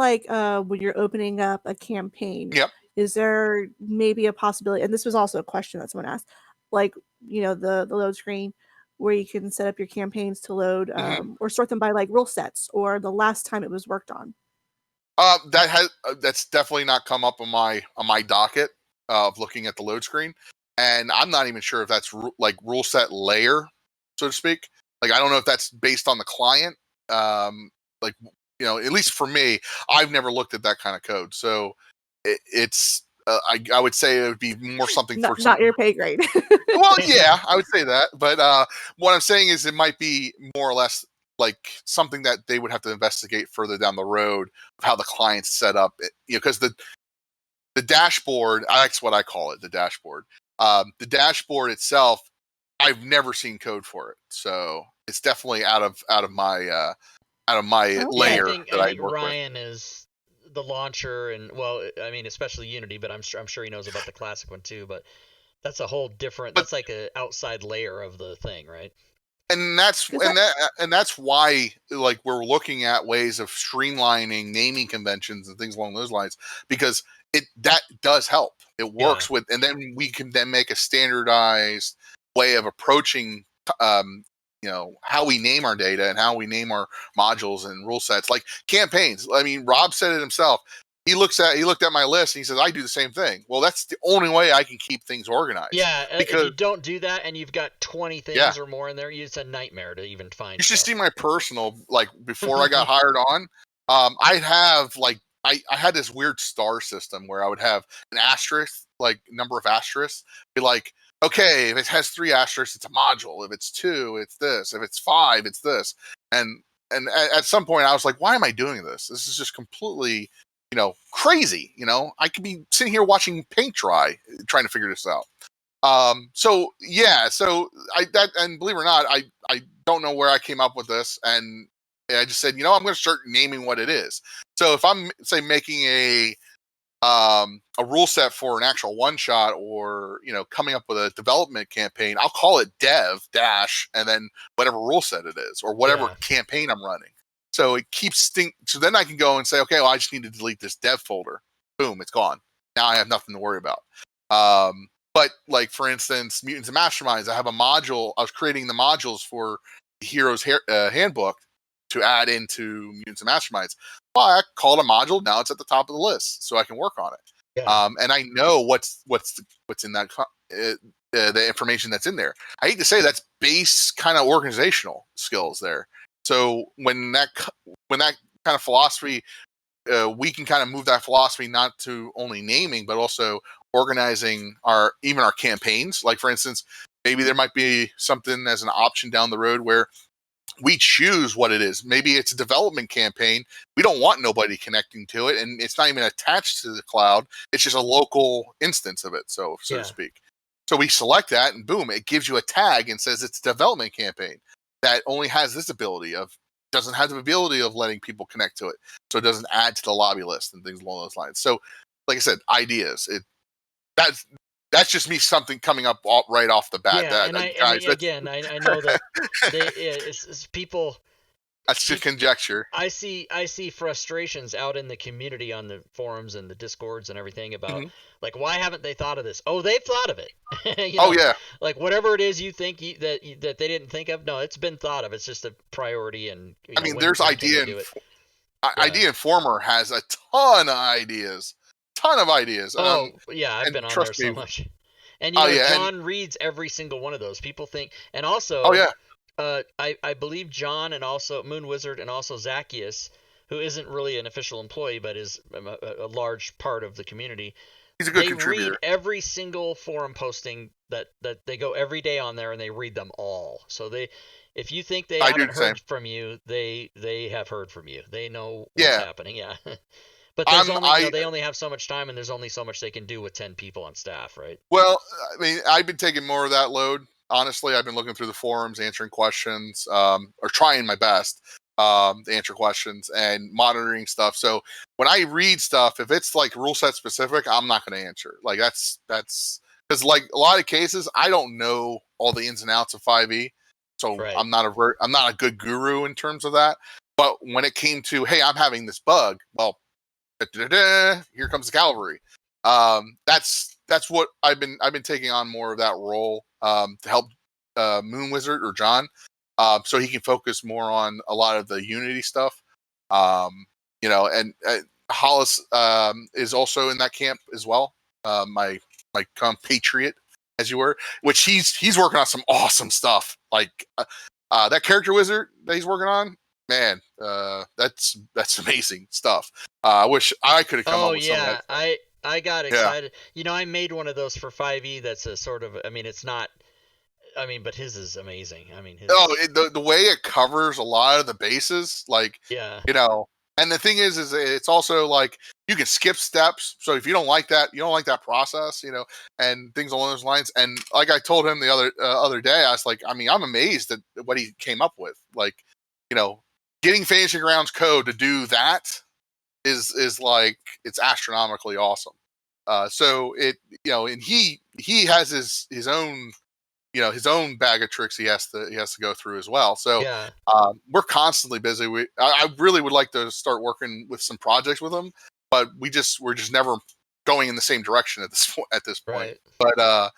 when you're opening up a campaign? Yep. Is there maybe a possibility? And this was also a question that someone asked, the load screen where you can set up your campaigns to load or sort them by rule sets or the last time it was worked on. That's definitely not come up on my docket of looking at the load screen, and I'm not even sure if that's rule set layer, so to speak. I don't know if that's based on the client. At least for me, I've never looked at that kind of code, so it's. I would say it would be more something not your pay grade. Well, yeah, I would say that, but what I'm saying is it might be more or less like something that they would have to investigate further down the road of how the client's set up. Because the dashboard, that's what I call it, the dashboard. The dashboard itself, I've never seen code for it, so it's definitely out of my layer. I think Ryan is the launcher, and especially Unity, but I'm sure he knows about the classic one too. But that's a whole different. That's like an outside layer of the thing, right? And that's why we're looking at ways of streamlining naming conventions and things along those lines, because that does help. It works with, and then we can then make a standardized way of approaching how we name our data and how we name our modules and rule sets, like campaigns. I mean, Rob said it himself. He looked at my list and he says, I do the same thing. Well, that's the only way I can keep things organized. Yeah, because if you don't do that and you've got 20 things or more in there, it's a nightmare to even find. You should see my personal, before I got hired on, I'd have I had this weird star system where I would have an asterisk, number of asterisks, be like, okay, if it has 3 asterisks, it's a module. If it's 2, it's this. If it's 5, it's this. And at some point I was like, why am I doing this? This is just completely, crazy. I could be sitting here watching paint dry, trying to figure this out. So and believe it or not, I don't know where I came up with this, and I just said, I'm going to start naming what it is. So if I'm making a rule set for an actual one shot, or coming up with a development campaign, I'll call it dev dash and then whatever rule set it is, or whatever campaign I'm running. So it keeps so then I can go and say, okay, well, I just need to delete this dev folder. Boom, it's gone. now I have nothing to worry about. But like for instance, Mutants and Masterminds, I have a module. I was creating the modules for the Heroes Handbook to add into Mutants and Masterminds. Well, I called a module. Now it's at the top of the list, so I can work on it. Yeah. And I know what's in that the information that's in there. I hate to say that's base kind of organizational skills there. So when that kind of philosophy, we can kind of move that philosophy not to only naming but also organizing our campaigns. Like for instance, maybe there might be something as an option down the road where we choose what it is. Maybe it's a development campaign. We don't want nobody connecting to it, and it's not even attached to the cloud. It's just a local instance of it, so to speak. So we select that, and boom, it gives you a tag and says it's a development campaign that only has this ability of, doesn't have the ability of letting people connect to it. So it doesn't add to the lobby list and things along those lines. So, like I said, ideas. That's just me something coming up right off the bat. Yeah, and I know that it's people. That's just conjecture. I see frustrations out in the community on the forums and the discords and everything about like, why haven't they thought of this? Oh, they've thought of it. Oh yeah. Like whatever it is you think that they didn't think of, no, it's been thought of. It's just a priority. And I mean, there's idea. Idea Informer has a ton of ideas. Oh yeah, I've been on there so much. And John reads every single one of those. People think, and also, oh yeah. I believe John and also Moon Wizard and also Zacchaeus, who isn't really an official employee but is a large part of the community. He's a good contributor. They read every single forum posting that they go every day on there, and they read them all. So if you think they haven't heard from you, they have heard from you. They know what's happening. Yeah. But they only have so much time, and there's only so much they can do with 10 people on staff, right? Well, I mean, I've been taking more of that load. Honestly, I've been looking through the forums, answering questions, or trying my best to answer questions and monitoring stuff. So when I read stuff, if it's like rule set specific, I'm not going to answer. Like that's because like a lot of cases, I don't know all the ins and outs of 5e, so right. I'm not a good guru in terms of that. But when it came to, hey, I'm having this bug, well, here comes the cavalry. That's what I've been taking on more of that role to help Moon Wizard or John, so he can focus more on a lot of the Unity stuff. And Hollis is also in that camp as well. My compatriot, as you were, which he's working on some awesome stuff. Like that character wizard that he's working on. Man, that's amazing stuff. I wish I could have come up with some of that. I got excited. Yeah. I made one of those for 5e. That's a sort of, it's not, but his is amazing. The way it covers a lot of the bases, like, and the thing is it's also like you can skip steps. So if you don't like that, process, and things along those lines. And like I told him the other day, I was like, I'm amazed at what he came up with. Like, getting Fantasy Grounds code to do that is like, it's astronomically awesome. So it, and he has his own, his own bag of tricks he has to go through as well. So we're constantly busy. I really would like to start working with some projects with him, but we're just never going in the same direction at this point. Right.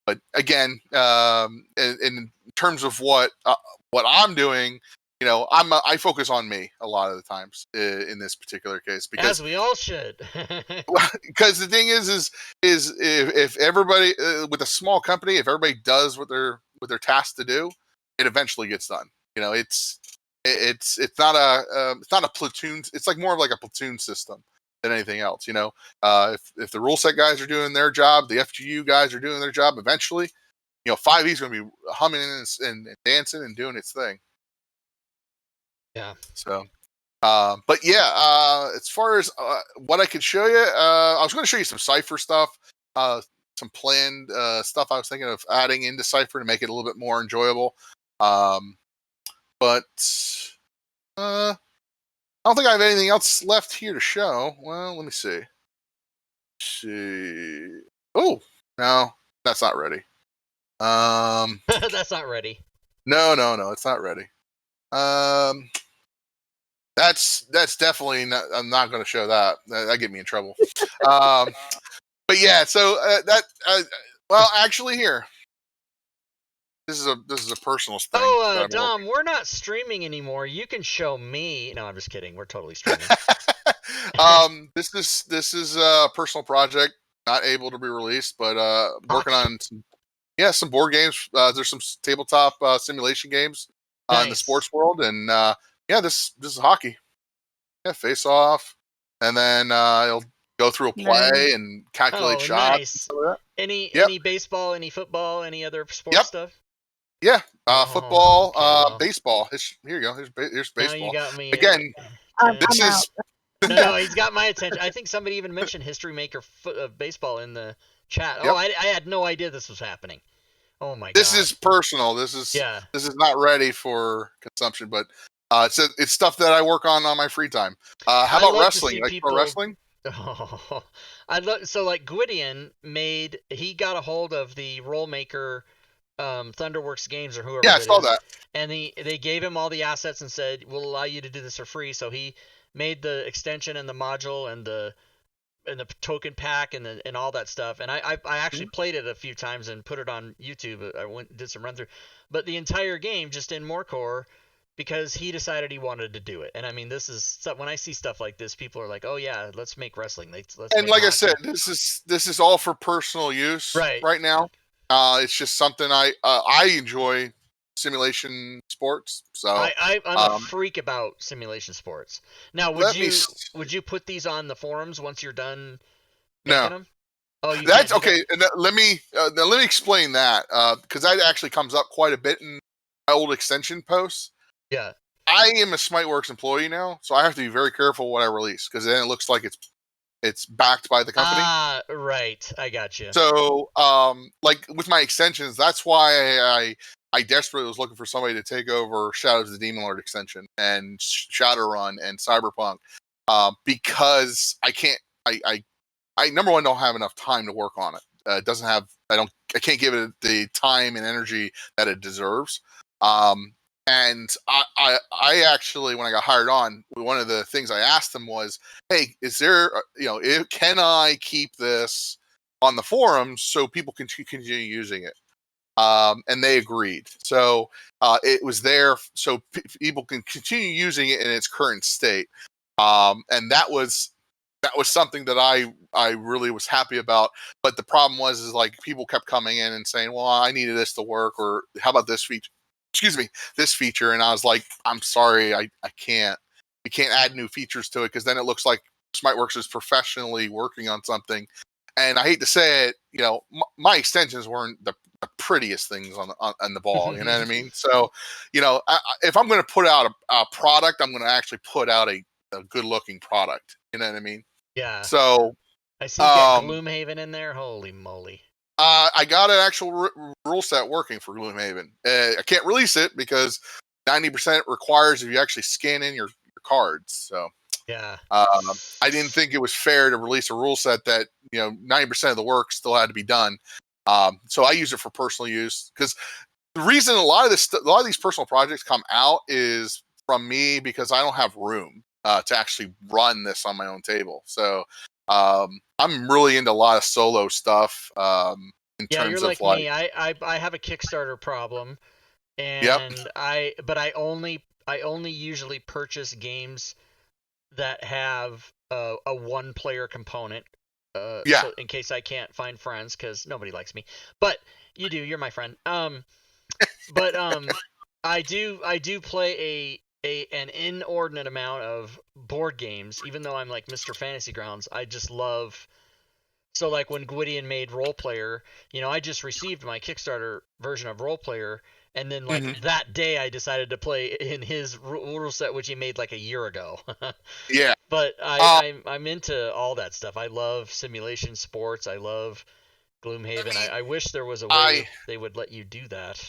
But again, in terms of what I'm doing, I focus on me a lot of the times in this particular case, because as we all should. Because the thing is if everybody with a small company, if everybody does what they're tasked to do, it eventually gets done. It's not a platoon. It's like more of like a platoon system than anything else. If the rule set guys are doing their job, the FGU guys are doing their job, eventually, 5e is going to be humming and dancing and doing its thing. Yeah. So, but yeah, as far as what I could show you, I was going to show you some Cypher stuff, some planned stuff I was thinking of adding into Cypher to make it a little bit more enjoyable. But I don't think I have anything else left here to show. Well, let me see. Oh, no, that's not ready. That's not ready. No, it's not ready. That's definitely not, I'm not going to show that. That get me in trouble. But yeah, so well, actually, here. This is a personal thing. Oh, Dom, we're not streaming anymore. You can show me. No, I'm just kidding. We're totally streaming. This is a personal project, not able to be released, but working on some board games. There's some tabletop simulation games in the sports world, and this is hockey. Yeah, face off, and then it'll go through a play and calculate shots. Nice. Any baseball, any football, any other sports stuff? Yeah, football, baseball. Here you go. Here's baseball. Now you got me again. This is no, he's got my attention. I think somebody even mentioned History Maker baseball in the chat. Yep. Oh, I had no idea this was happening. Oh my god. This is personal. This is not ready for consumption, but it's stuff that I work on my free time. How about wrestling? Like pro wrestling? Oh, so like Gwydion he got a hold of the Roll Maker Thunderworks Games or whoever. Yeah, I saw that. And they gave him all the assets and said, "We'll allow you to do this for free." So he made the extension and the module and the token pack and all that stuff. And I actually played it a few times and put it on YouTube. I did some run through, but the entire game just in Morecore because he decided he wanted to do it. And I mean, this is stuff, when I see stuff like this, people are like, "Oh yeah, let's make wrestling." And like I said, this is all for personal use right now. It's just something I enjoy. Simulation sports. So I'm a freak about simulation sports. Now, would you put these on the forums once you're done making them? Oh, that's okay. And let me explain that because that actually comes up quite a bit in my old extension posts. Yeah, I am a SmiteWorks employee now, so I have to be very careful what I release because then it looks like it's backed by the company. Ah, right. I got you. So, like with my extensions, that's why I desperately was looking for somebody to take over Shadows of the Demon Lord extension and Shadowrun and Cyberpunk, because I can't. I number one don't have enough time to work on it. It doesn't have. I can't give it the time and energy that it deserves. And I actually, when I got hired on, one of the things I asked them was, "Hey, is there, can I keep this on the forums so people can continue using it?" And they agreed. So it was there so people can continue using it in its current state. And that was something that I really was happy about. But the problem is like people kept coming in and saying, "Well, I needed this to work," or "How about this feature?" Excuse me, this feature. And I was like, "I'm sorry, I can't. We can't add new features to it because then it looks like SmiteWorks is professionally working on something." And I hate to say it, my extensions weren't the prettiest things on the ball. You know what I mean? So, if I'm going to put out a product, I'm going to actually put out a good looking product. You know what I mean? Yeah. So I see you got Gloomhaven in there. Holy moly! I got an actual rule set working for Gloomhaven. I can't release it because 90% requires if you actually scan in your cards. So. Yeah. I didn't think it was fair to release a rule set that 90% of the work still had to be done. So I use it for personal use because the reason a lot of these personal projects come out is from me because I don't have room to actually run this on my own table. So I'm really into a lot of solo stuff. In terms you're of like me. I have a Kickstarter problem, and I only usually purchase games that have a one-player component. So in case I can't find friends, because nobody likes me, but you do. You're my friend. But I do play an inordinate amount of board games, even though I'm like Mr. Fantasy Grounds. I just love. So like when Gwydion made Role Player, I just received my Kickstarter version of Role Player. And then, that day, I decided to play in his rule set, which he made like a year ago. Yeah. But I'm into all that stuff. I love simulation sports. I love Gloomhaven. I wish there was a way they would let you do that.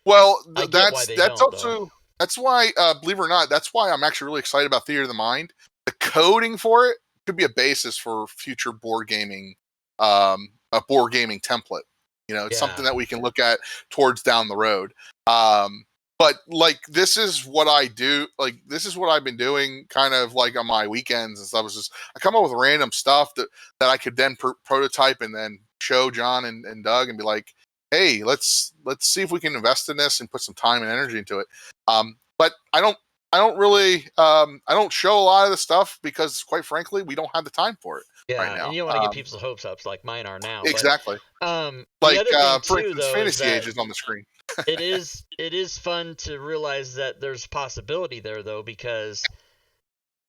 Well, that's why, believe it or not, that's why I'm actually really excited about Theater of the Mind. The coding for it could be a basis for future board gaming, a board gaming template. It's something that we can look at towards down the road. but like this is what I do. Like this is what I've been doing, kind of like on my weekends and stuff. I come up with random stuff that I could then prototype and then show John and Doug and be like, hey, let's see if we can invest in this and put some time and energy into it. But I don't really I don't show a lot of the stuff because quite frankly we don't have the time for it right now. And you don't want to get people's hopes up like mine are now. Exactly. But, like the other thing for too, instance, though, Fantasy is Age that is on the screen. it is fun to realize that there's possibility there though, because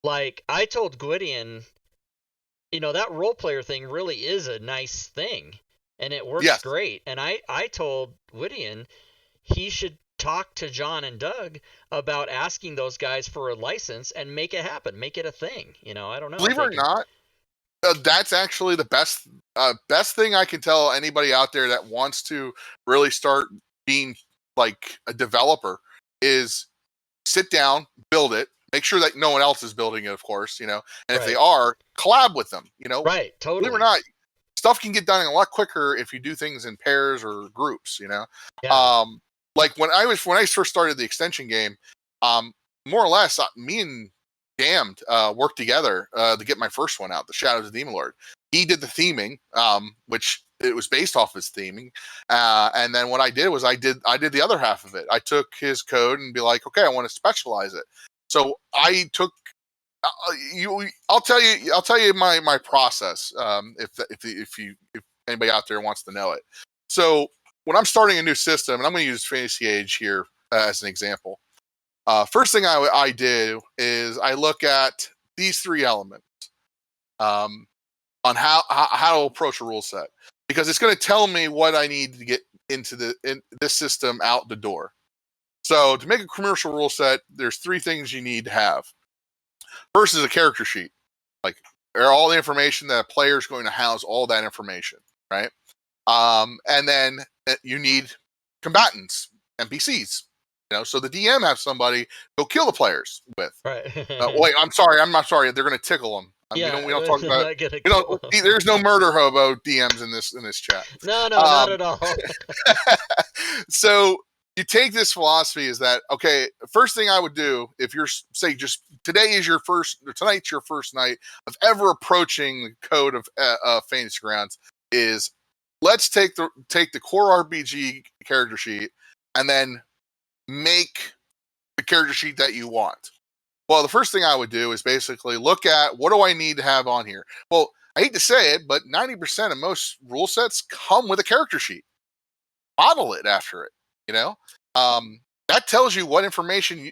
like I told Gwydion, that role player thing really is a nice thing and it works great. And I told Gwydion he should talk to John and Doug about asking those guys for a license and make it happen, make it a thing. I don't know. Believe it or not, that's actually the best thing I can tell anybody out there that wants to really start being like a developer is sit down, build it, make sure that no one else is building it, of course, and if they are, collab with them, Right, totally. Believe it or not, stuff can get done a lot quicker if you do things in pairs or groups, Yeah. Like when I first started the extension game, more or less, me and Damned worked together to get my first one out, The Shadows of the Demon Lord. He did the theming, which it was based off his theming, and then what I did was I did the other half of it. I took his code and be like, okay, I want to specialize it. So I took I'll tell you my process if anybody out there wants to know it. So when I'm starting a new system, and I'm going to use Fantasy Age here as an example, first thing I do is I look at these three elements on how to approach a rule set, because it's going to tell me what I need to get into this system out the door. So to make a commercial rule set, there's three things you need to have. First is a character sheet, like all the information that a player is going to house, all that information, right? And then you need combatants, NPCs. So the DM has somebody go kill the players with. Right. Wait, I'm not sorry. They're going to tickle them. We don't talk about. There's no murder hobo DMs in this chat. No, not at all. So you take this philosophy is that, okay, first thing I would do if you're tonight's your first night of ever approaching the code of Fantasy Grounds, is let's take the core RPG character sheet and then make the character sheet that you want. Well, the first thing I would do is basically look at what do I need to have on here. Well, I hate to say it, but 90% of most rule sets come with a character sheet. Model it after it, that tells you what information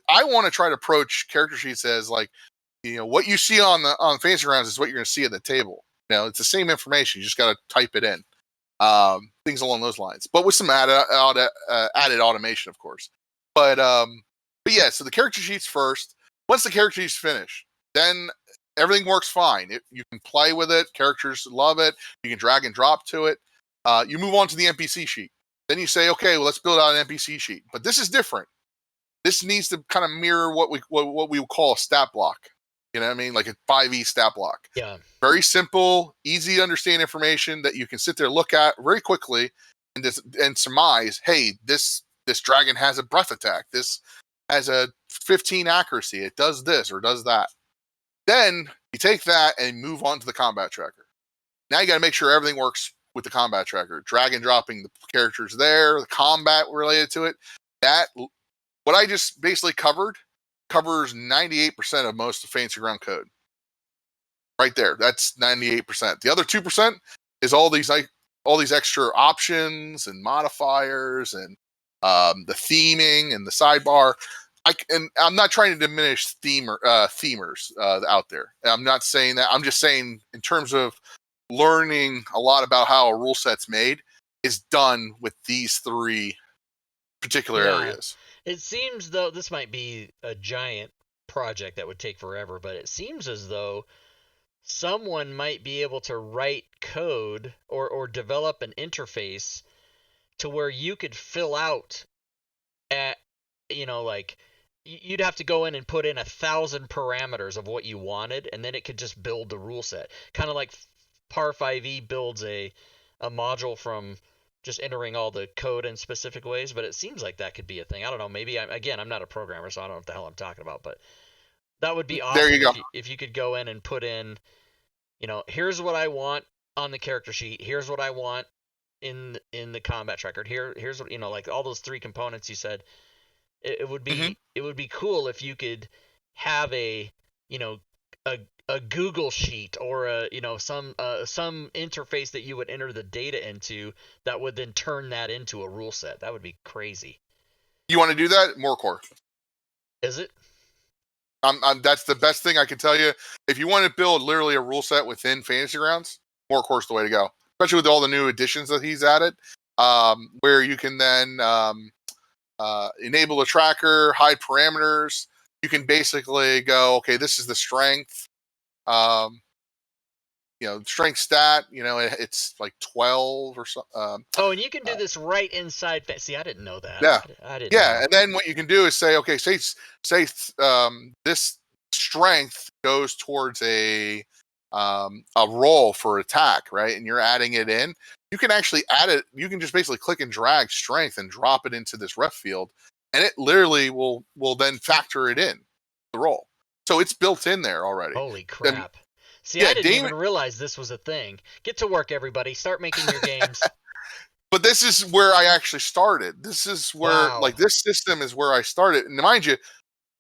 I want to try to approach character sheets as like, what you see on Fantasy Grounds is what you're going to see at the table. It's the same information. You just got to type it in. Things along those lines, but with some added automation, of course. But yeah, so the character sheet's first. Once the character sheet's finished, then everything works fine. You can play with it. Characters love it. You can drag and drop to it. You move on to the NPC sheet. Then you say, okay, well, let's build out an NPC sheet. But this is different. This needs to kind of mirror what we would call a stat block. You know what I mean? Like a 5e stat block. Yeah. Very simple, easy to understand information that you can sit there, look at very quickly and surmise, hey, this dragon has a breath attack. This has a 15 accuracy. It does this or does that. Then you take that and move on to the combat tracker. Now you got to make sure everything works with the combat tracker. Drag and dropping the characters there, the combat related to it. What I just basically covers 98% of most of Fantasy Ground code. Right there. That's 98%. The other 2% is all these extra options and modifiers and the theming and the sidebar. I'm not trying to diminish themers out there. I'm not saying that. I'm just saying in terms of learning a lot about how a rule set's made is done with these three particular areas. It seems though this might be a giant project that would take forever, but it seems as though someone might be able to write code or develop an interface to where you could fill out you'd have to go in and put in 1,000 parameters of what you wanted, and then it could just build the rule set. Kind of like Par 5e builds a module from just entering all the code in specific ways, but it seems like that could be a thing. I don't know. Maybe I'm not a programmer, so I don't know what the hell I'm talking about, but that would be awesome There you go. if you could go in and put in, here's what I want on the character sheet. Here's what I want in the combat tracker. Here's what, like all those 3 components you said. It would be it would be cool if you could have a Google sheet or some interface that you would enter the data into that would then turn that into a rule set. That would be crazy. You want to do that? More core. Is it? That's the best thing I can tell you. If you want to build literally a rule set within Fantasy Grounds, more core's the way to go. Especially with all the new additions that he's added, where you can then enable the tracker, hide parameters. You can basically go, okay, this is the strength. Strength stat. It's like 12 or something. And you can do this right inside. See, I didn't know that. Yeah, I didn't. Yeah, know. And then what you can do is say, okay, say this strength goes towards a roll for attack, right? And you're adding it in. You can actually add it. You can just basically click and drag strength and drop it into this ref field, and it literally will then factor it in the roll. So it's built in there already. Holy crap! See, I didn't even realize this was a thing. Get to work, everybody. Start making your games. But this is where I actually started. This is where, this system is where I started. And mind you,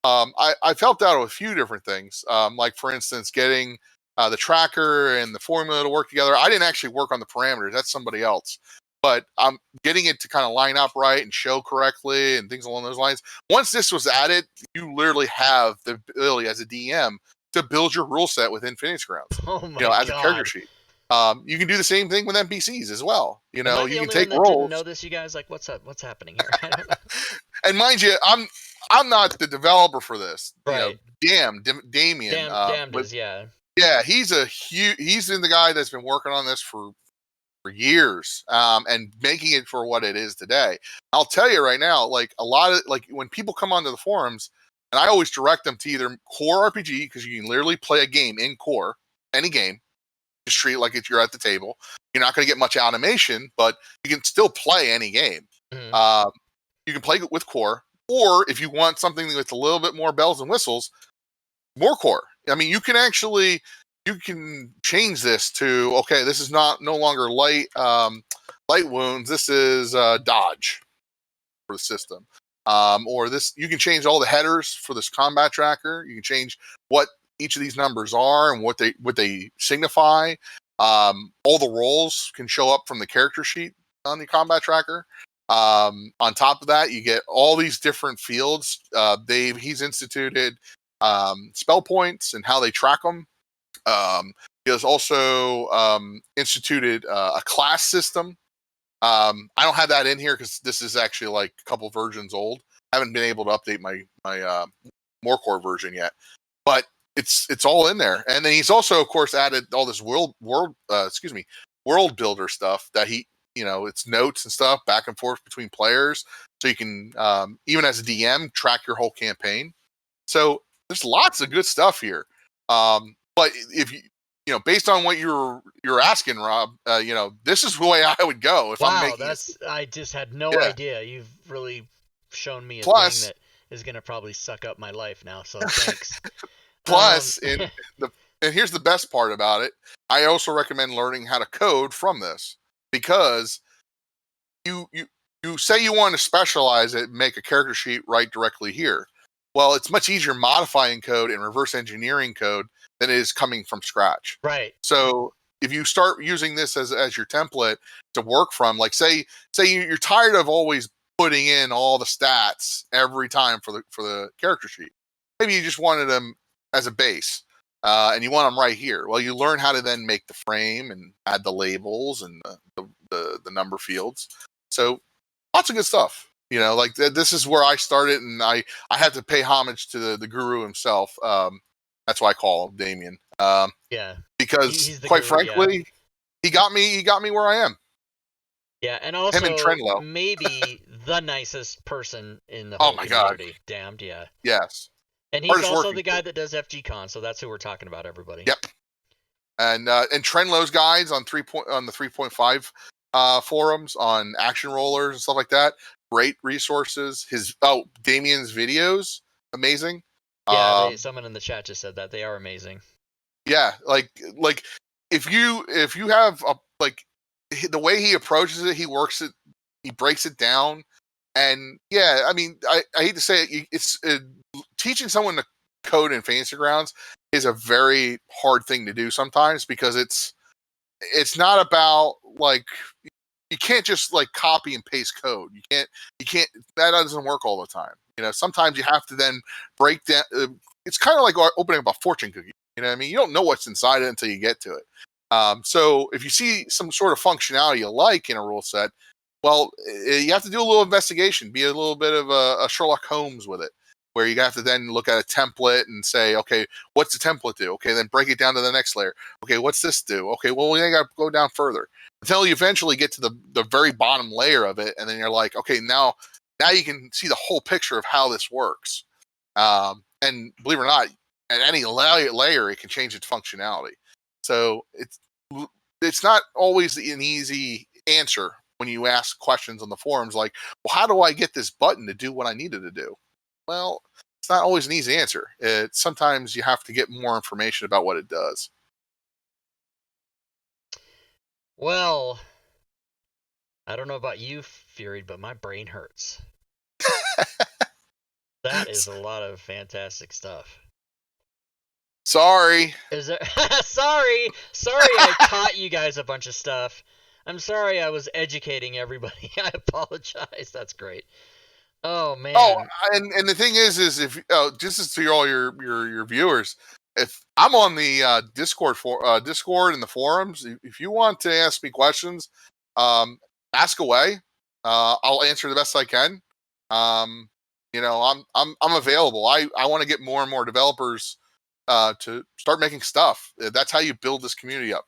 I've helped out with a few different things. Like, for instance, getting the tracker and the formula to work together. I didn't actually work on the parameters. That's somebody else. But I'm getting it to kind of line up right and show correctly and things along those lines. Once this was added, you literally have the ability as a DM to build your rule set within Fantasy Grounds. Oh my God. As a character sheet. You can do the same thing with NPCs as well. You can take roles. roles. Didn't know this, you guys? Like, what's up? What's happening here? And mind you, I'm not the developer for this. Right. Damien. Damned is, yeah. Yeah, he's the guy that's been working on this for years, and making it for what it is today. I'll tell you right now, like a lot of when people come onto the forums, and I always direct them to either core RPG, because you can literally play a game in core, any game, just treat it like if you're at the table. You're not going to get much animation, but you can still play any game. Mm-hmm. You can play with core, or if you want something with a little bit more bells and whistles, more core. I mean, you can change this to, okay, this is no longer light wounds. This is dodge for the system. Or this, you can change all the headers for this combat tracker. You can change what each of these numbers are and what they signify. All the roles can show up from the character sheet on the combat tracker. On top of that, you get all these different fields. He's instituted spell points and how they track them. He has also instituted a class system. I don't have that in here because this is actually like a couple versions old. I haven't been able to update my more core version yet, but it's all in there. And then he's also, of course, added all this world builder stuff that it's notes and stuff back and forth between players, so you can even as a DM track your whole campaign. So there's lots of good stuff here. But if based on what you're asking, Rob, this is the way I would go if I'm making I just had no idea. You've really shown me a thing that is going to probably suck up my life now. So thanks. And here's the best part about it. I also recommend learning how to code from this, because you say you want to specialize it, make a character sheet right directly here. Well, it's much easier modifying code and reverse engineering code than it is coming from scratch. Right. So if you start using this as your template to work from, like say you're tired of always putting in all the stats every time for the character sheet. Maybe you just wanted them as a base, and you want them right here. Well, you learn how to then make the frame and add the labels and the number fields. So lots of good stuff. This is where I started, and I had to pay homage to the guru himself. That's why I call him Damien. Yeah. Because quite frankly, he got me where I am. Yeah, and also him and Trenlow. Maybe the nicest person in the whole community. God. Damned, yeah. Yes. And he's also the guy that does FGCon, so that's who we're talking about, everybody. Yep. And Trenlow's guides on the 3.5 forums on action rollers and stuff like that. Great resources. Damien's videos, amazing. Yeah, someone in the chat just said that they are amazing. Yeah, like if you have the way he approaches it, he works it, he breaks it down, and yeah, I mean, I hate to say it, it's teaching someone to code in Fantasy Grounds is a very hard thing to do sometimes, because it's not about like, you can't just like copy and paste code. You can't that doesn't work all the time. Sometimes you have to then break down. It's kind of like opening up a fortune cookie. You know what I mean? You don't know what's inside it until you get to it. So if you see some sort of functionality you like in a rule set, well, you have to do a little investigation, be a little bit of a Sherlock Holmes with it, where you have to then look at a template and say, okay, what's the template do? Okay, then break it down to the next layer. Okay, what's this do? Okay, well, we got to go down further until you eventually get to the very bottom layer of it, and then you're like, okay, now you can see the whole picture of how this works. And believe it or not, at any layer, it can change its functionality. So it's not always an easy answer when you ask questions on the forums like, well, how do I get this button to do what I needed to do? Well, it's not always an easy answer. Sometimes you have to get more information about what it does. Well, I don't know about you, Fury, but my brain hurts. That is a lot of fantastic stuff. Sorry. Is there? Sorry, I taught you guys a bunch of stuff. I'm sorry I was educating everybody. I apologize. That's great. Oh man. Oh, and the thing is if just as to all your viewers, if I'm on the Discord and the forums, if you want to ask me questions, ask away. I'll answer the best I can. I'm available. I want to get more and more developers to start making stuff. That's how you build this community up.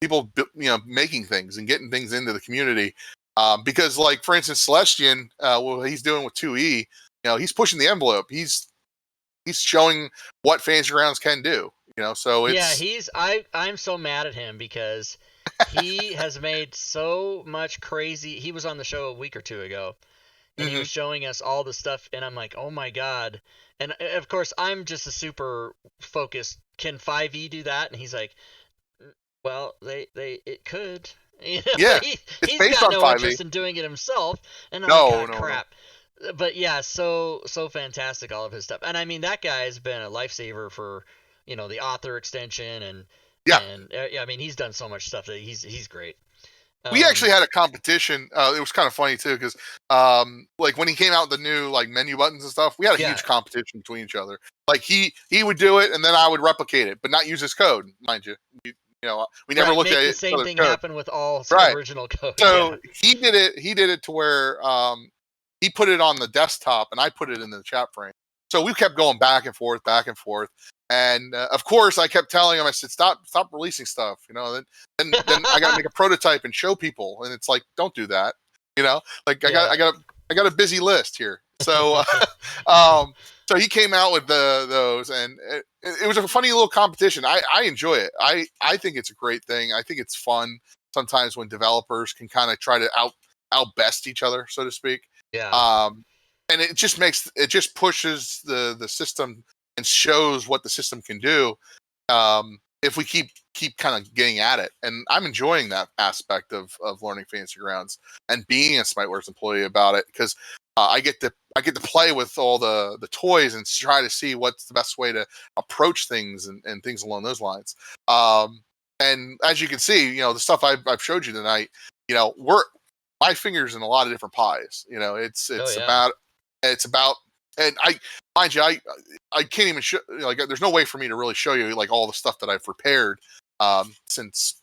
People making things and getting things into the community. Because, like, for instance, Celestian, what he's doing with 2E, he's pushing the envelope. He's showing what Fantasy Grounds can do. So it's I'm so mad at him because he has made so much crazy. He was on the show a week or two ago, and he was showing us all the stuff, and I'm like, oh my god. And of course, I'm just a super focused. Can 5e do that? And he's like, well, it could. Yeah, he's got no interest in doing it himself, and I'm like, God, crap. No. But yeah, so fantastic, all of his stuff, and I mean that guy has been a lifesaver for the author extension, and I mean he's done so much stuff that he's great. We actually had a competition. It was kind of funny too, because like when he came out with the new like menu buttons and stuff, we had a huge competition between each other. Like he would do it, and then I would replicate it, but not use his code, mind you. We never looked at it. The same thing happened with all original code. So he did it to where he put it on the desktop and I put it in the chat frame. So we kept going back and forth. And of course I kept telling him, I said, stop releasing stuff. Then I got to make a prototype and show people. And it's like, don't do that. Like I got a busy list here. So, so he came out with those, and it was a funny little competition. I enjoy it. I think it's a great thing. I think it's fun sometimes when developers can kind of try to outbest each other, so to speak. Yeah. And it just pushes the system and shows what the system can do. If we keep kind of getting at it, and I'm enjoying that aspect of learning Fantasy Grounds and being a Smiteworks employee about it, because I get to play with all the toys and try to see what's the best way to approach things and things along those lines. And as you can see, the stuff I've showed you tonight, my fingers in a lot of different pies. It's about, and mind you, I can't even show, like, there's no way for me to really show you like all the stuff that I've prepared since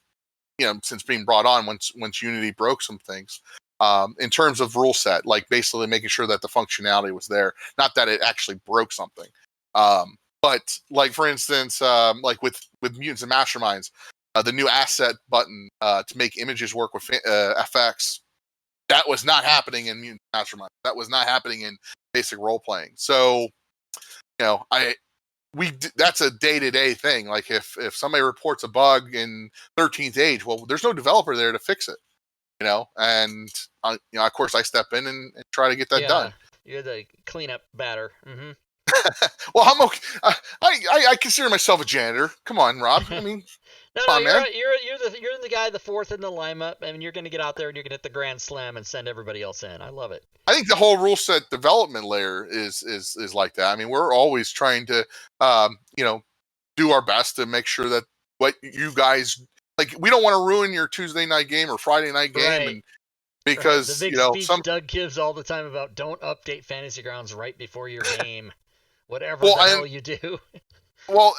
being brought on once Unity broke some things. In terms of rule set, like basically making sure that the functionality was there, not that it actually broke something. But like, for instance, like with Mutants and Masterminds, the new asset button to make images work with FX, that was not happening in Mutants and Masterminds. That was not happening in basic role playing. So, that's a day-to-day thing. Like if somebody reports a bug in 13th age, well, there's no developer there to fix it, and of course I step in and try to get that done. You're the cleanup batter. Mm-hmm. Well, I'm okay. I consider myself a janitor. Come on, Rob. I mean, No, you're the guy, the fourth in the lineup, and you're going to get out there and you're going to hit the grand slam and send everybody else in. I love it. I think the whole rule set development layer is like that. I mean, we're always trying to, do our best to make sure that what you guys like. We don't want to ruin your Tuesday night game or Friday night game, right. And because the big speech Doug gives all the time about don't update Fantasy Grounds right before your game, whatever the hell you do. Well,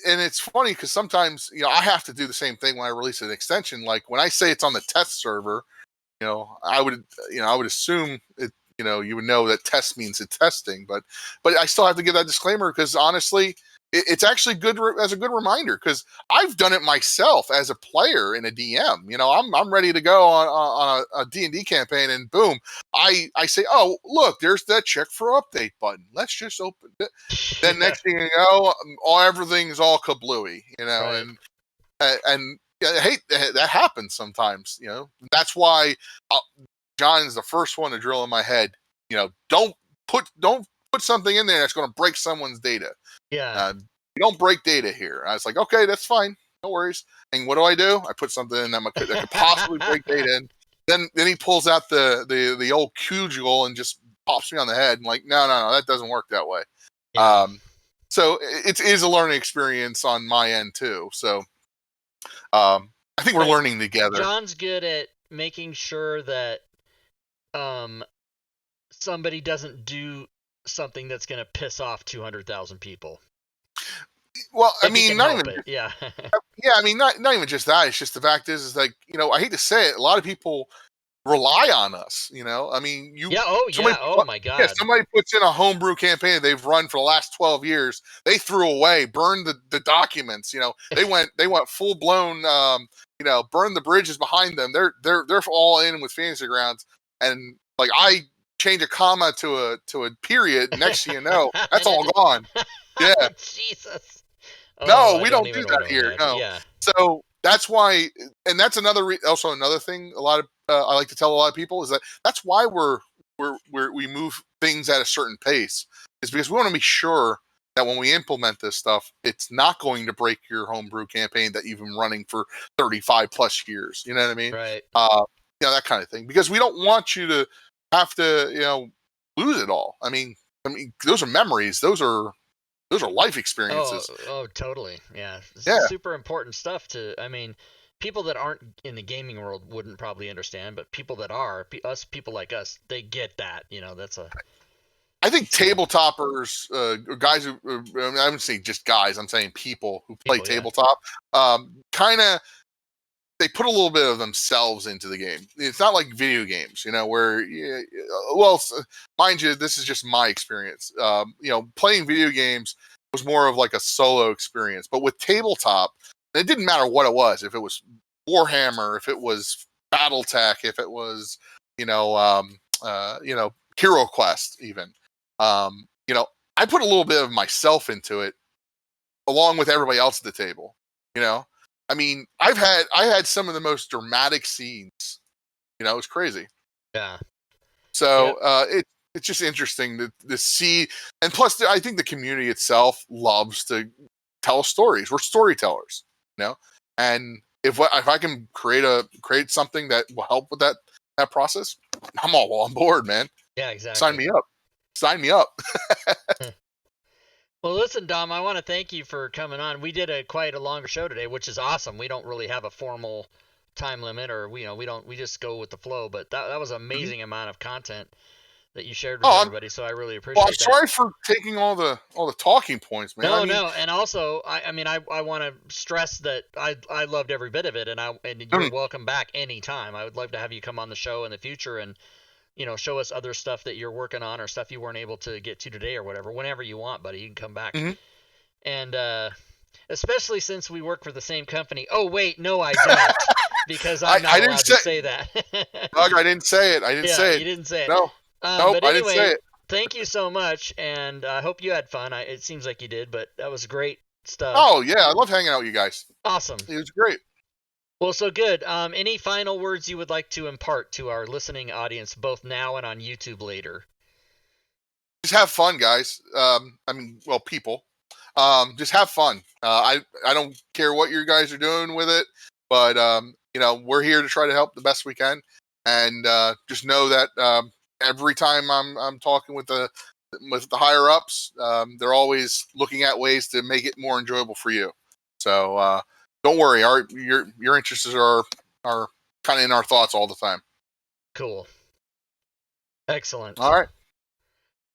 and it's funny because sometimes I have to do the same thing when I release an extension. Like when I say it's on the test server, I would assume it. You would know that test means it's testing, but I still have to give that disclaimer because honestly, it's actually good as a good reminder because I've done it myself as a player in a DM. I'm ready to go on a D&D campaign, and boom, I say, oh look, there's that check for update button. Let's just open it. Then next thing you know, everything's all kablooey. Right. And I hate that happens sometimes. That's why John is the first one to drill in my head. Don't put something in there that's going to break someone's data. Yeah. You don't break data here. I was like, okay, that's fine, no worries. And what do? I put something in that could possibly break data. And then he pulls out the old cudgel and just pops me on the head. And like, no, that doesn't work that way. Yeah. So it is a learning experience on my end too. So I think we're learning together. John's good at making sure that somebody doesn't do something that's going to piss off 200,000 people. Well, I mean, not even yeah. Yeah, I mean, not even just that. It's just the fact is like, I hate to say it, a lot of people rely on us. I mean, oh my god. Yeah, somebody puts in a homebrew campaign they've run for the last 12 years. They threw away, burned the documents. They went full blown. Burn the bridges behind them. They're all in with Fantasy Grounds, and like I change a comma to a period. Next thing you know, that's all gone. Yeah. Jesus. No, we don't do that here. No. Yeah. So that's why, and that's another thing. A lot of I like to tell a lot of people is that's why we move things at a certain pace, is because we want to be sure that when we implement this stuff, it's not going to break your homebrew campaign that you've been running for 35 plus years. You know what I mean? Right. That kind of thing, because we don't want you to have to, lose it all. I mean, those are memories. Those are life experiences. Oh, totally. Yeah. Yeah. Super important stuff I mean, people that aren't in the gaming world wouldn't probably understand, but people that are, people like us, they get that. That's I think tabletoppers, guys who, I wouldn't say just guys, I'm saying people who play tabletop, kind of, they put a little bit of themselves into the game. It's not like video games, where, mind you, this is just my experience. Playing video games was more of like a solo experience, but with tabletop, it didn't matter what it was. If it was Warhammer, if it was BattleTech, if it was, Hero Quest, even, I put a little bit of myself into it along with everybody else at the table, I mean, I had some of the most dramatic scenes. It's crazy. Yeah. So it's just interesting to see, and plus, I think the community itself loves to tell stories. We're storytellers, and if I can create something that will help with that process, I'm all on board, man. Yeah, exactly. Sign me up. Well, listen, Dom, I want to thank you for coming on. We did quite a longer show today, which is awesome. We don't really have a formal time limit, or we just go with the flow. But that was an amazing amount of content that you shared with everybody. So I really appreciate that. Well, I'm sorry for taking all the talking points, man. No, and also I want to stress that I loved every bit of it, and you're welcome back anytime. I would love to have you come on the show in the future and show us other stuff that you're working on or stuff you weren't able to get to today or whatever. Whenever you want, buddy, you can come back. Mm-hmm. And especially since we work for the same company. Oh, wait, no, I don't. Because I'm not allowed to say that. Doug, I didn't say it. I didn't say it. You didn't say it. No. But I anyway, didn't say it. thank you so much, and I hope you had fun. It seems like you did, but that was great stuff. Oh yeah, I love hanging out with you guys. Awesome. It was great. Well, so good. Any final words you would like to impart to our listening audience, both now and on YouTube later? Just have fun, guys. People. Just have fun. I don't care what you guys are doing with it, but we're here to try to help the best we can, and just know that every time I'm talking with the higher ups, they're always looking at ways to make it more enjoyable for you. So don't worry. Your interests are kind of in our thoughts all the time. Cool. Excellent. All right.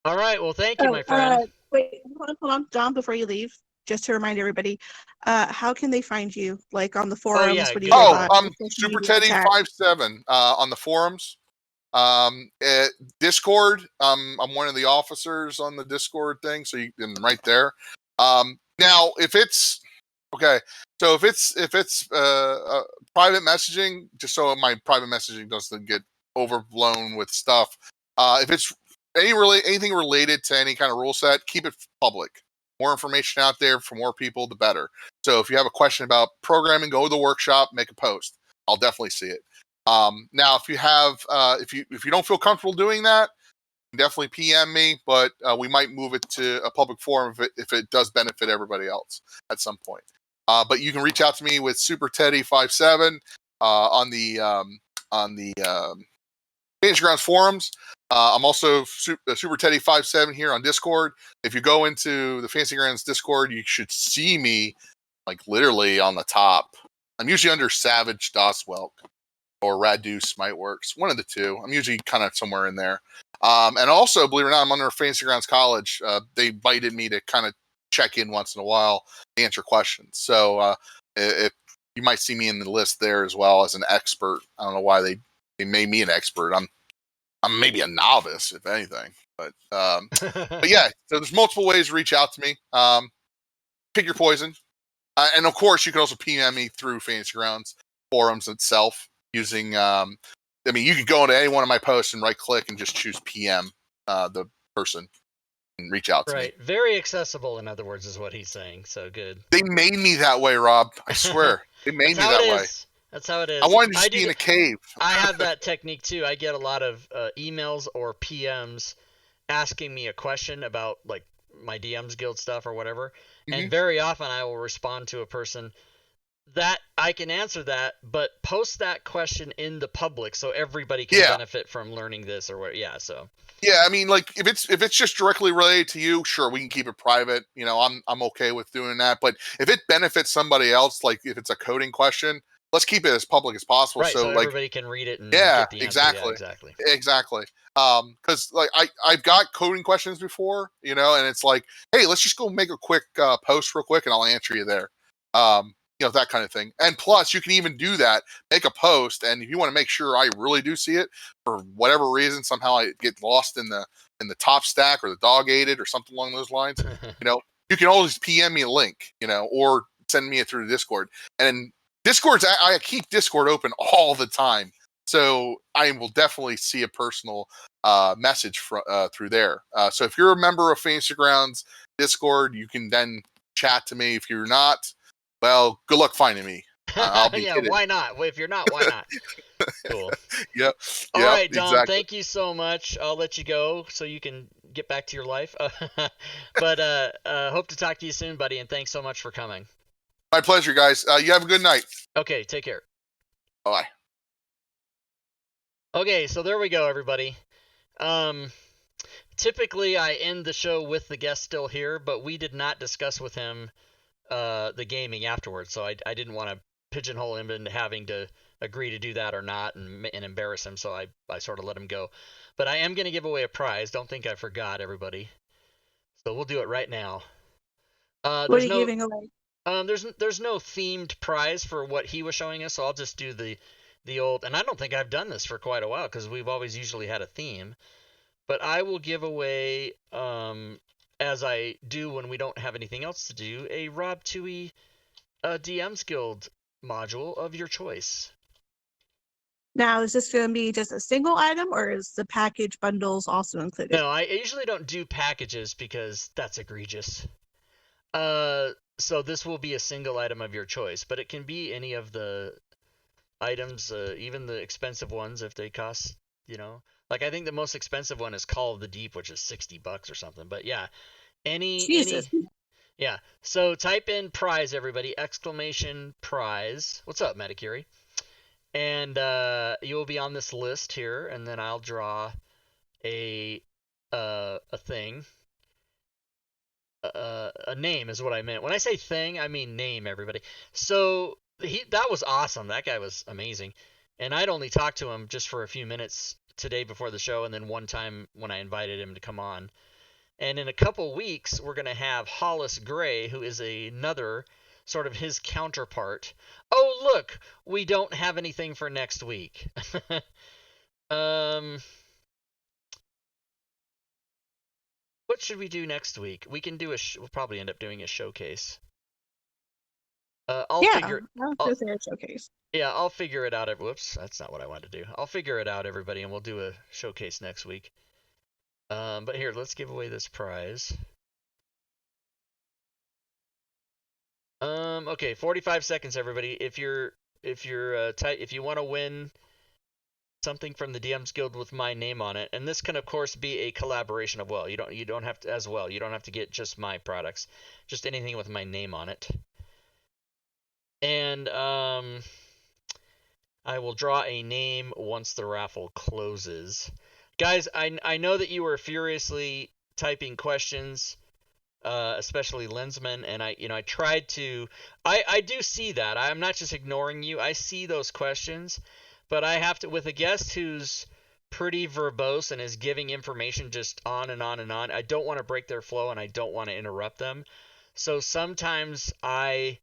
All right. Well, thank you, my friend. Wait, hold on, John. Before you leave, just to remind everybody, how can they find you? Like on the forums? yeah, What do you good go point. by? Super Teddy 57 on the forums. Discord. I'm one of the officers on the Discord thing, so you can right there. Now, if it's okay, so if it's private messaging, just so my private messaging doesn't get overblown with stuff. If it's anything related to any kind of rule set, keep it public. More information out there for more people, the better. So if you have a question about programming, go to the workshop, make a post. I'll definitely see it. Now, if you have, if you don't feel comfortable doing that, definitely PM me. But we might move it to a public forum if it does benefit everybody else at some point. But you can reach out to me with Super Teddy 57 on the Fantasy Grounds forums. I'm also Super Teddy 57 here on Discord. If you go into the Fantasy Grounds Discord, you should see me like literally on the top. I'm usually under Savage Doswelk or Raduce might works. One of the two. I'm usually kind of somewhere in there. And also, believe it or not, I'm under Fantasy Grounds College. They invited me to kind of check in once in a while, answer questions. So if you might see me in the list there as well as an expert. I don't know why they made me an expert. I'm maybe a novice, if anything. But yeah, so there's multiple ways to reach out to me. Pick your poison. And of course, you can also PM me through Fantasy Grounds forums itself using, you could go into any one of my posts and right click and just choose PM the person and reach out to me. Right. Very accessible, in other words, is what he's saying. So good. They made me that way, Rob. I swear. They made me that way. That's how it is. I wanted to just be in a cave. I have that technique too. I get a lot of emails or PMs asking me a question about like my DM's guild stuff or whatever. Mm-hmm. And very often I will respond to a person that I can answer that, but post that question in the public so everybody can benefit from learning this or what. Yeah. So. Yeah, I mean, like if it's just directly related to you, sure, we can keep it private. I'm okay with doing that. But if it benefits somebody else, like if it's a coding question, let's keep it as public as possible. Right, so like everybody can read it and get the answer. Exactly. Yeah, exactly. Because like I've got coding questions before, and it's like, hey, let's just go make a quick post real quick, and I'll answer you there. That kind of thing. And plus, you can even do that, make a post, and if you want to make sure I really do see it, for whatever reason, somehow I get lost in the top stack or the dog aided or something along those lines, you can always PM me a link, or send me it through the Discord. And Discord's, I keep Discord open all the time, so I will definitely see a personal message through there. So if you're a member of Fantasy Grounds Discord, you can then chat to me. If you're not, well, good luck finding me. I'll be hidden. Why not? Well, if you're not, why not? Cool. Yep. All right, Dom, exactly. Thank you so much. I'll let you go so you can get back to your life. But hope to talk to you soon, buddy, and thanks so much for coming. My pleasure, guys. You have a good night. Okay, take care. Bye. Okay, so there we go, everybody. Typically, I end the show with the guest still here, but we did not discuss with him the gaming afterwards, so I didn't want to pigeonhole him into having to agree to do that or not and embarrass him, so I sort of let him go. But I am going to give away a prize. Don't think I forgot, everybody. So we'll do it right now. What are you giving away? There's no themed prize for what he was showing us, so I'll just do the old, and I don't think I've done this for quite a while because we've always usually had a theme, but I will give away, as I do when we don't have anything else to do, a Rob Toohey DM's Guild module of your choice. Now, is this going to be just a single item, or is the package bundles also included? No, I usually don't do packages because that's egregious. So this will be a single item of your choice, but it can be any of the items, even the expensive ones if they cost, like I think the most expensive one is Call of the Deep, which is $60 or something. But yeah, Jesus. yeah. So type in prize, everybody! Exclamation prize. What's up, Metacuri? And you'll be on this list here, and then I'll draw a thing. A name is what I meant. When I say thing, I mean name, everybody. So that was awesome. That guy was amazing. And I'd only talked to him just for a few minutes today before the show, and then one time when I invited him to come on. And in a couple weeks, we're going to have Hollis Gray, who is another sort of his counterpart. Oh, look, we don't have anything for next week. What should we do next week? We can do we'll probably end up doing a showcase. I'll figure showcase. Yeah, I'll figure it out. Whoops, that's not what I wanted to do. I'll figure it out, everybody, and we'll do a showcase next week. But here, let's give away this prize. Okay, 45 seconds, everybody. If you want to win something from the DMs Guild with my name on it, and this can of course be a collaboration of you don't have to get just my products, just anything with my name on it. And I will draw a name once the raffle closes. Guys, I know that you were furiously typing questions, especially Lensman, and I tried to. I do see that. I'm not just ignoring you. I see those questions, but I have to, with a guest who's pretty verbose and is giving information just on and on and on, I don't want to break their flow and I don't want to interrupt them. So sometimes I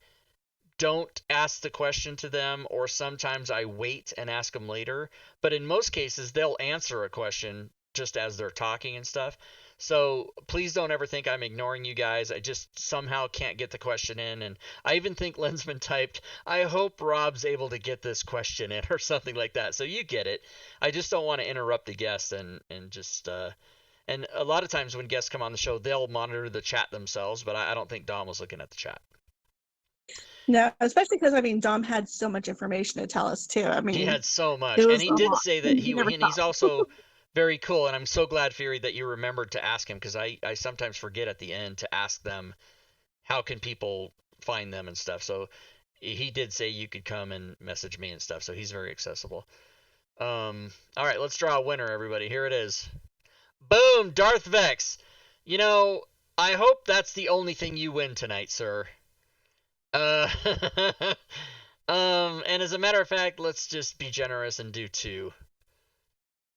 don't ask the question to them, or sometimes I wait and ask them later. But in most cases, they'll answer a question just as they're talking and stuff. So please don't ever think I'm ignoring you guys. I just somehow can't get the question in. And I even think Lensman typed, I hope Rob's able to get this question in, or something like that. So you get it. I just don't want to interrupt the guest and just and a lot of times when guests come on the show, they'll monitor the chat themselves, but I don't think Dom was looking at the chat. No, especially because Dom had so much information to tell us too. He had so much, and he did say that he's also very cool, and I'm so glad, Fury, that you remembered to ask him, because I sometimes forget at the end to ask them how can people find them and stuff. So he did say you could come and message me and stuff, so he's very accessible. All right, let's draw a winner, everybody. Here it is. Boom, Darth Vex. I hope that's the only thing you win tonight, sir. And as a matter of fact, let's just be generous and do 2.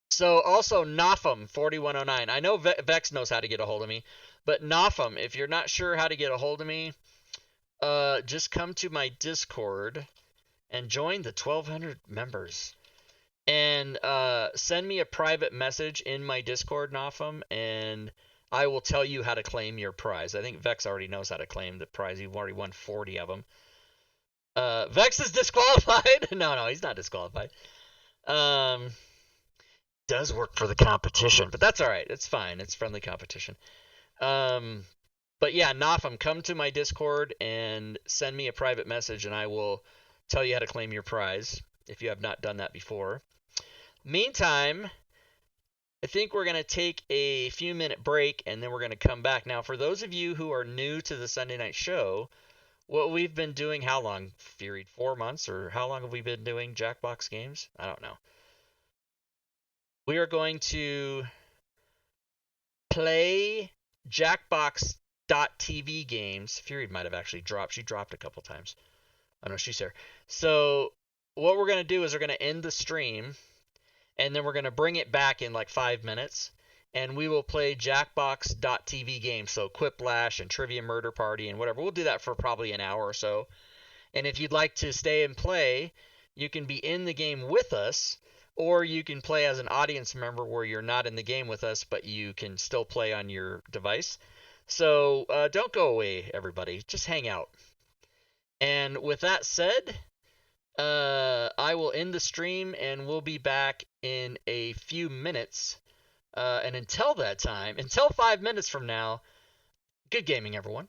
So also Nafum 4109. I know Vex knows how to get a hold of me, but Nafum, if you're not sure how to get a hold of me, just come to my Discord and join the 1,200 members. And send me a private message in my Discord, Nafum, and I will tell you how to claim your prize. I think Vex already knows how to claim the prize. You've already won 40 of them. Vex is disqualified. No, he's not disqualified. Does work for the competition, but that's all right. It's fine. It's friendly competition. But yeah, Nafum, come to my Discord and send me a private message, and I will tell you how to claim your prize if you have not done that before. Meantime, I think we're going to take a few minute break, and then we're going to come back. Now, for those of you who are new to the Sunday night show, what we've been doing, how long, Fury? 4 months? Or how long have we been doing Jackbox games? I don't know. We are going to play Jackbox.tv games. Fury might have actually dropped. She dropped a couple times. I know she's here. So what we're going to do is we're going to end the stream, and then we're going to bring it back in like 5 minutes, and we will play Jackbox.tv games, so Quiplash and Trivia Murder Party and whatever. We'll do that for probably an hour or so. And if you'd like to stay and play, you can be in the game with us, or you can play as an audience member where you're not in the game with us, but you can still play on your device. So don't go away, everybody. Just hang out. And with that said, I will end the stream, and we'll be back in a few minutes. And until that time, until 5 minutes from now, good gaming, everyone.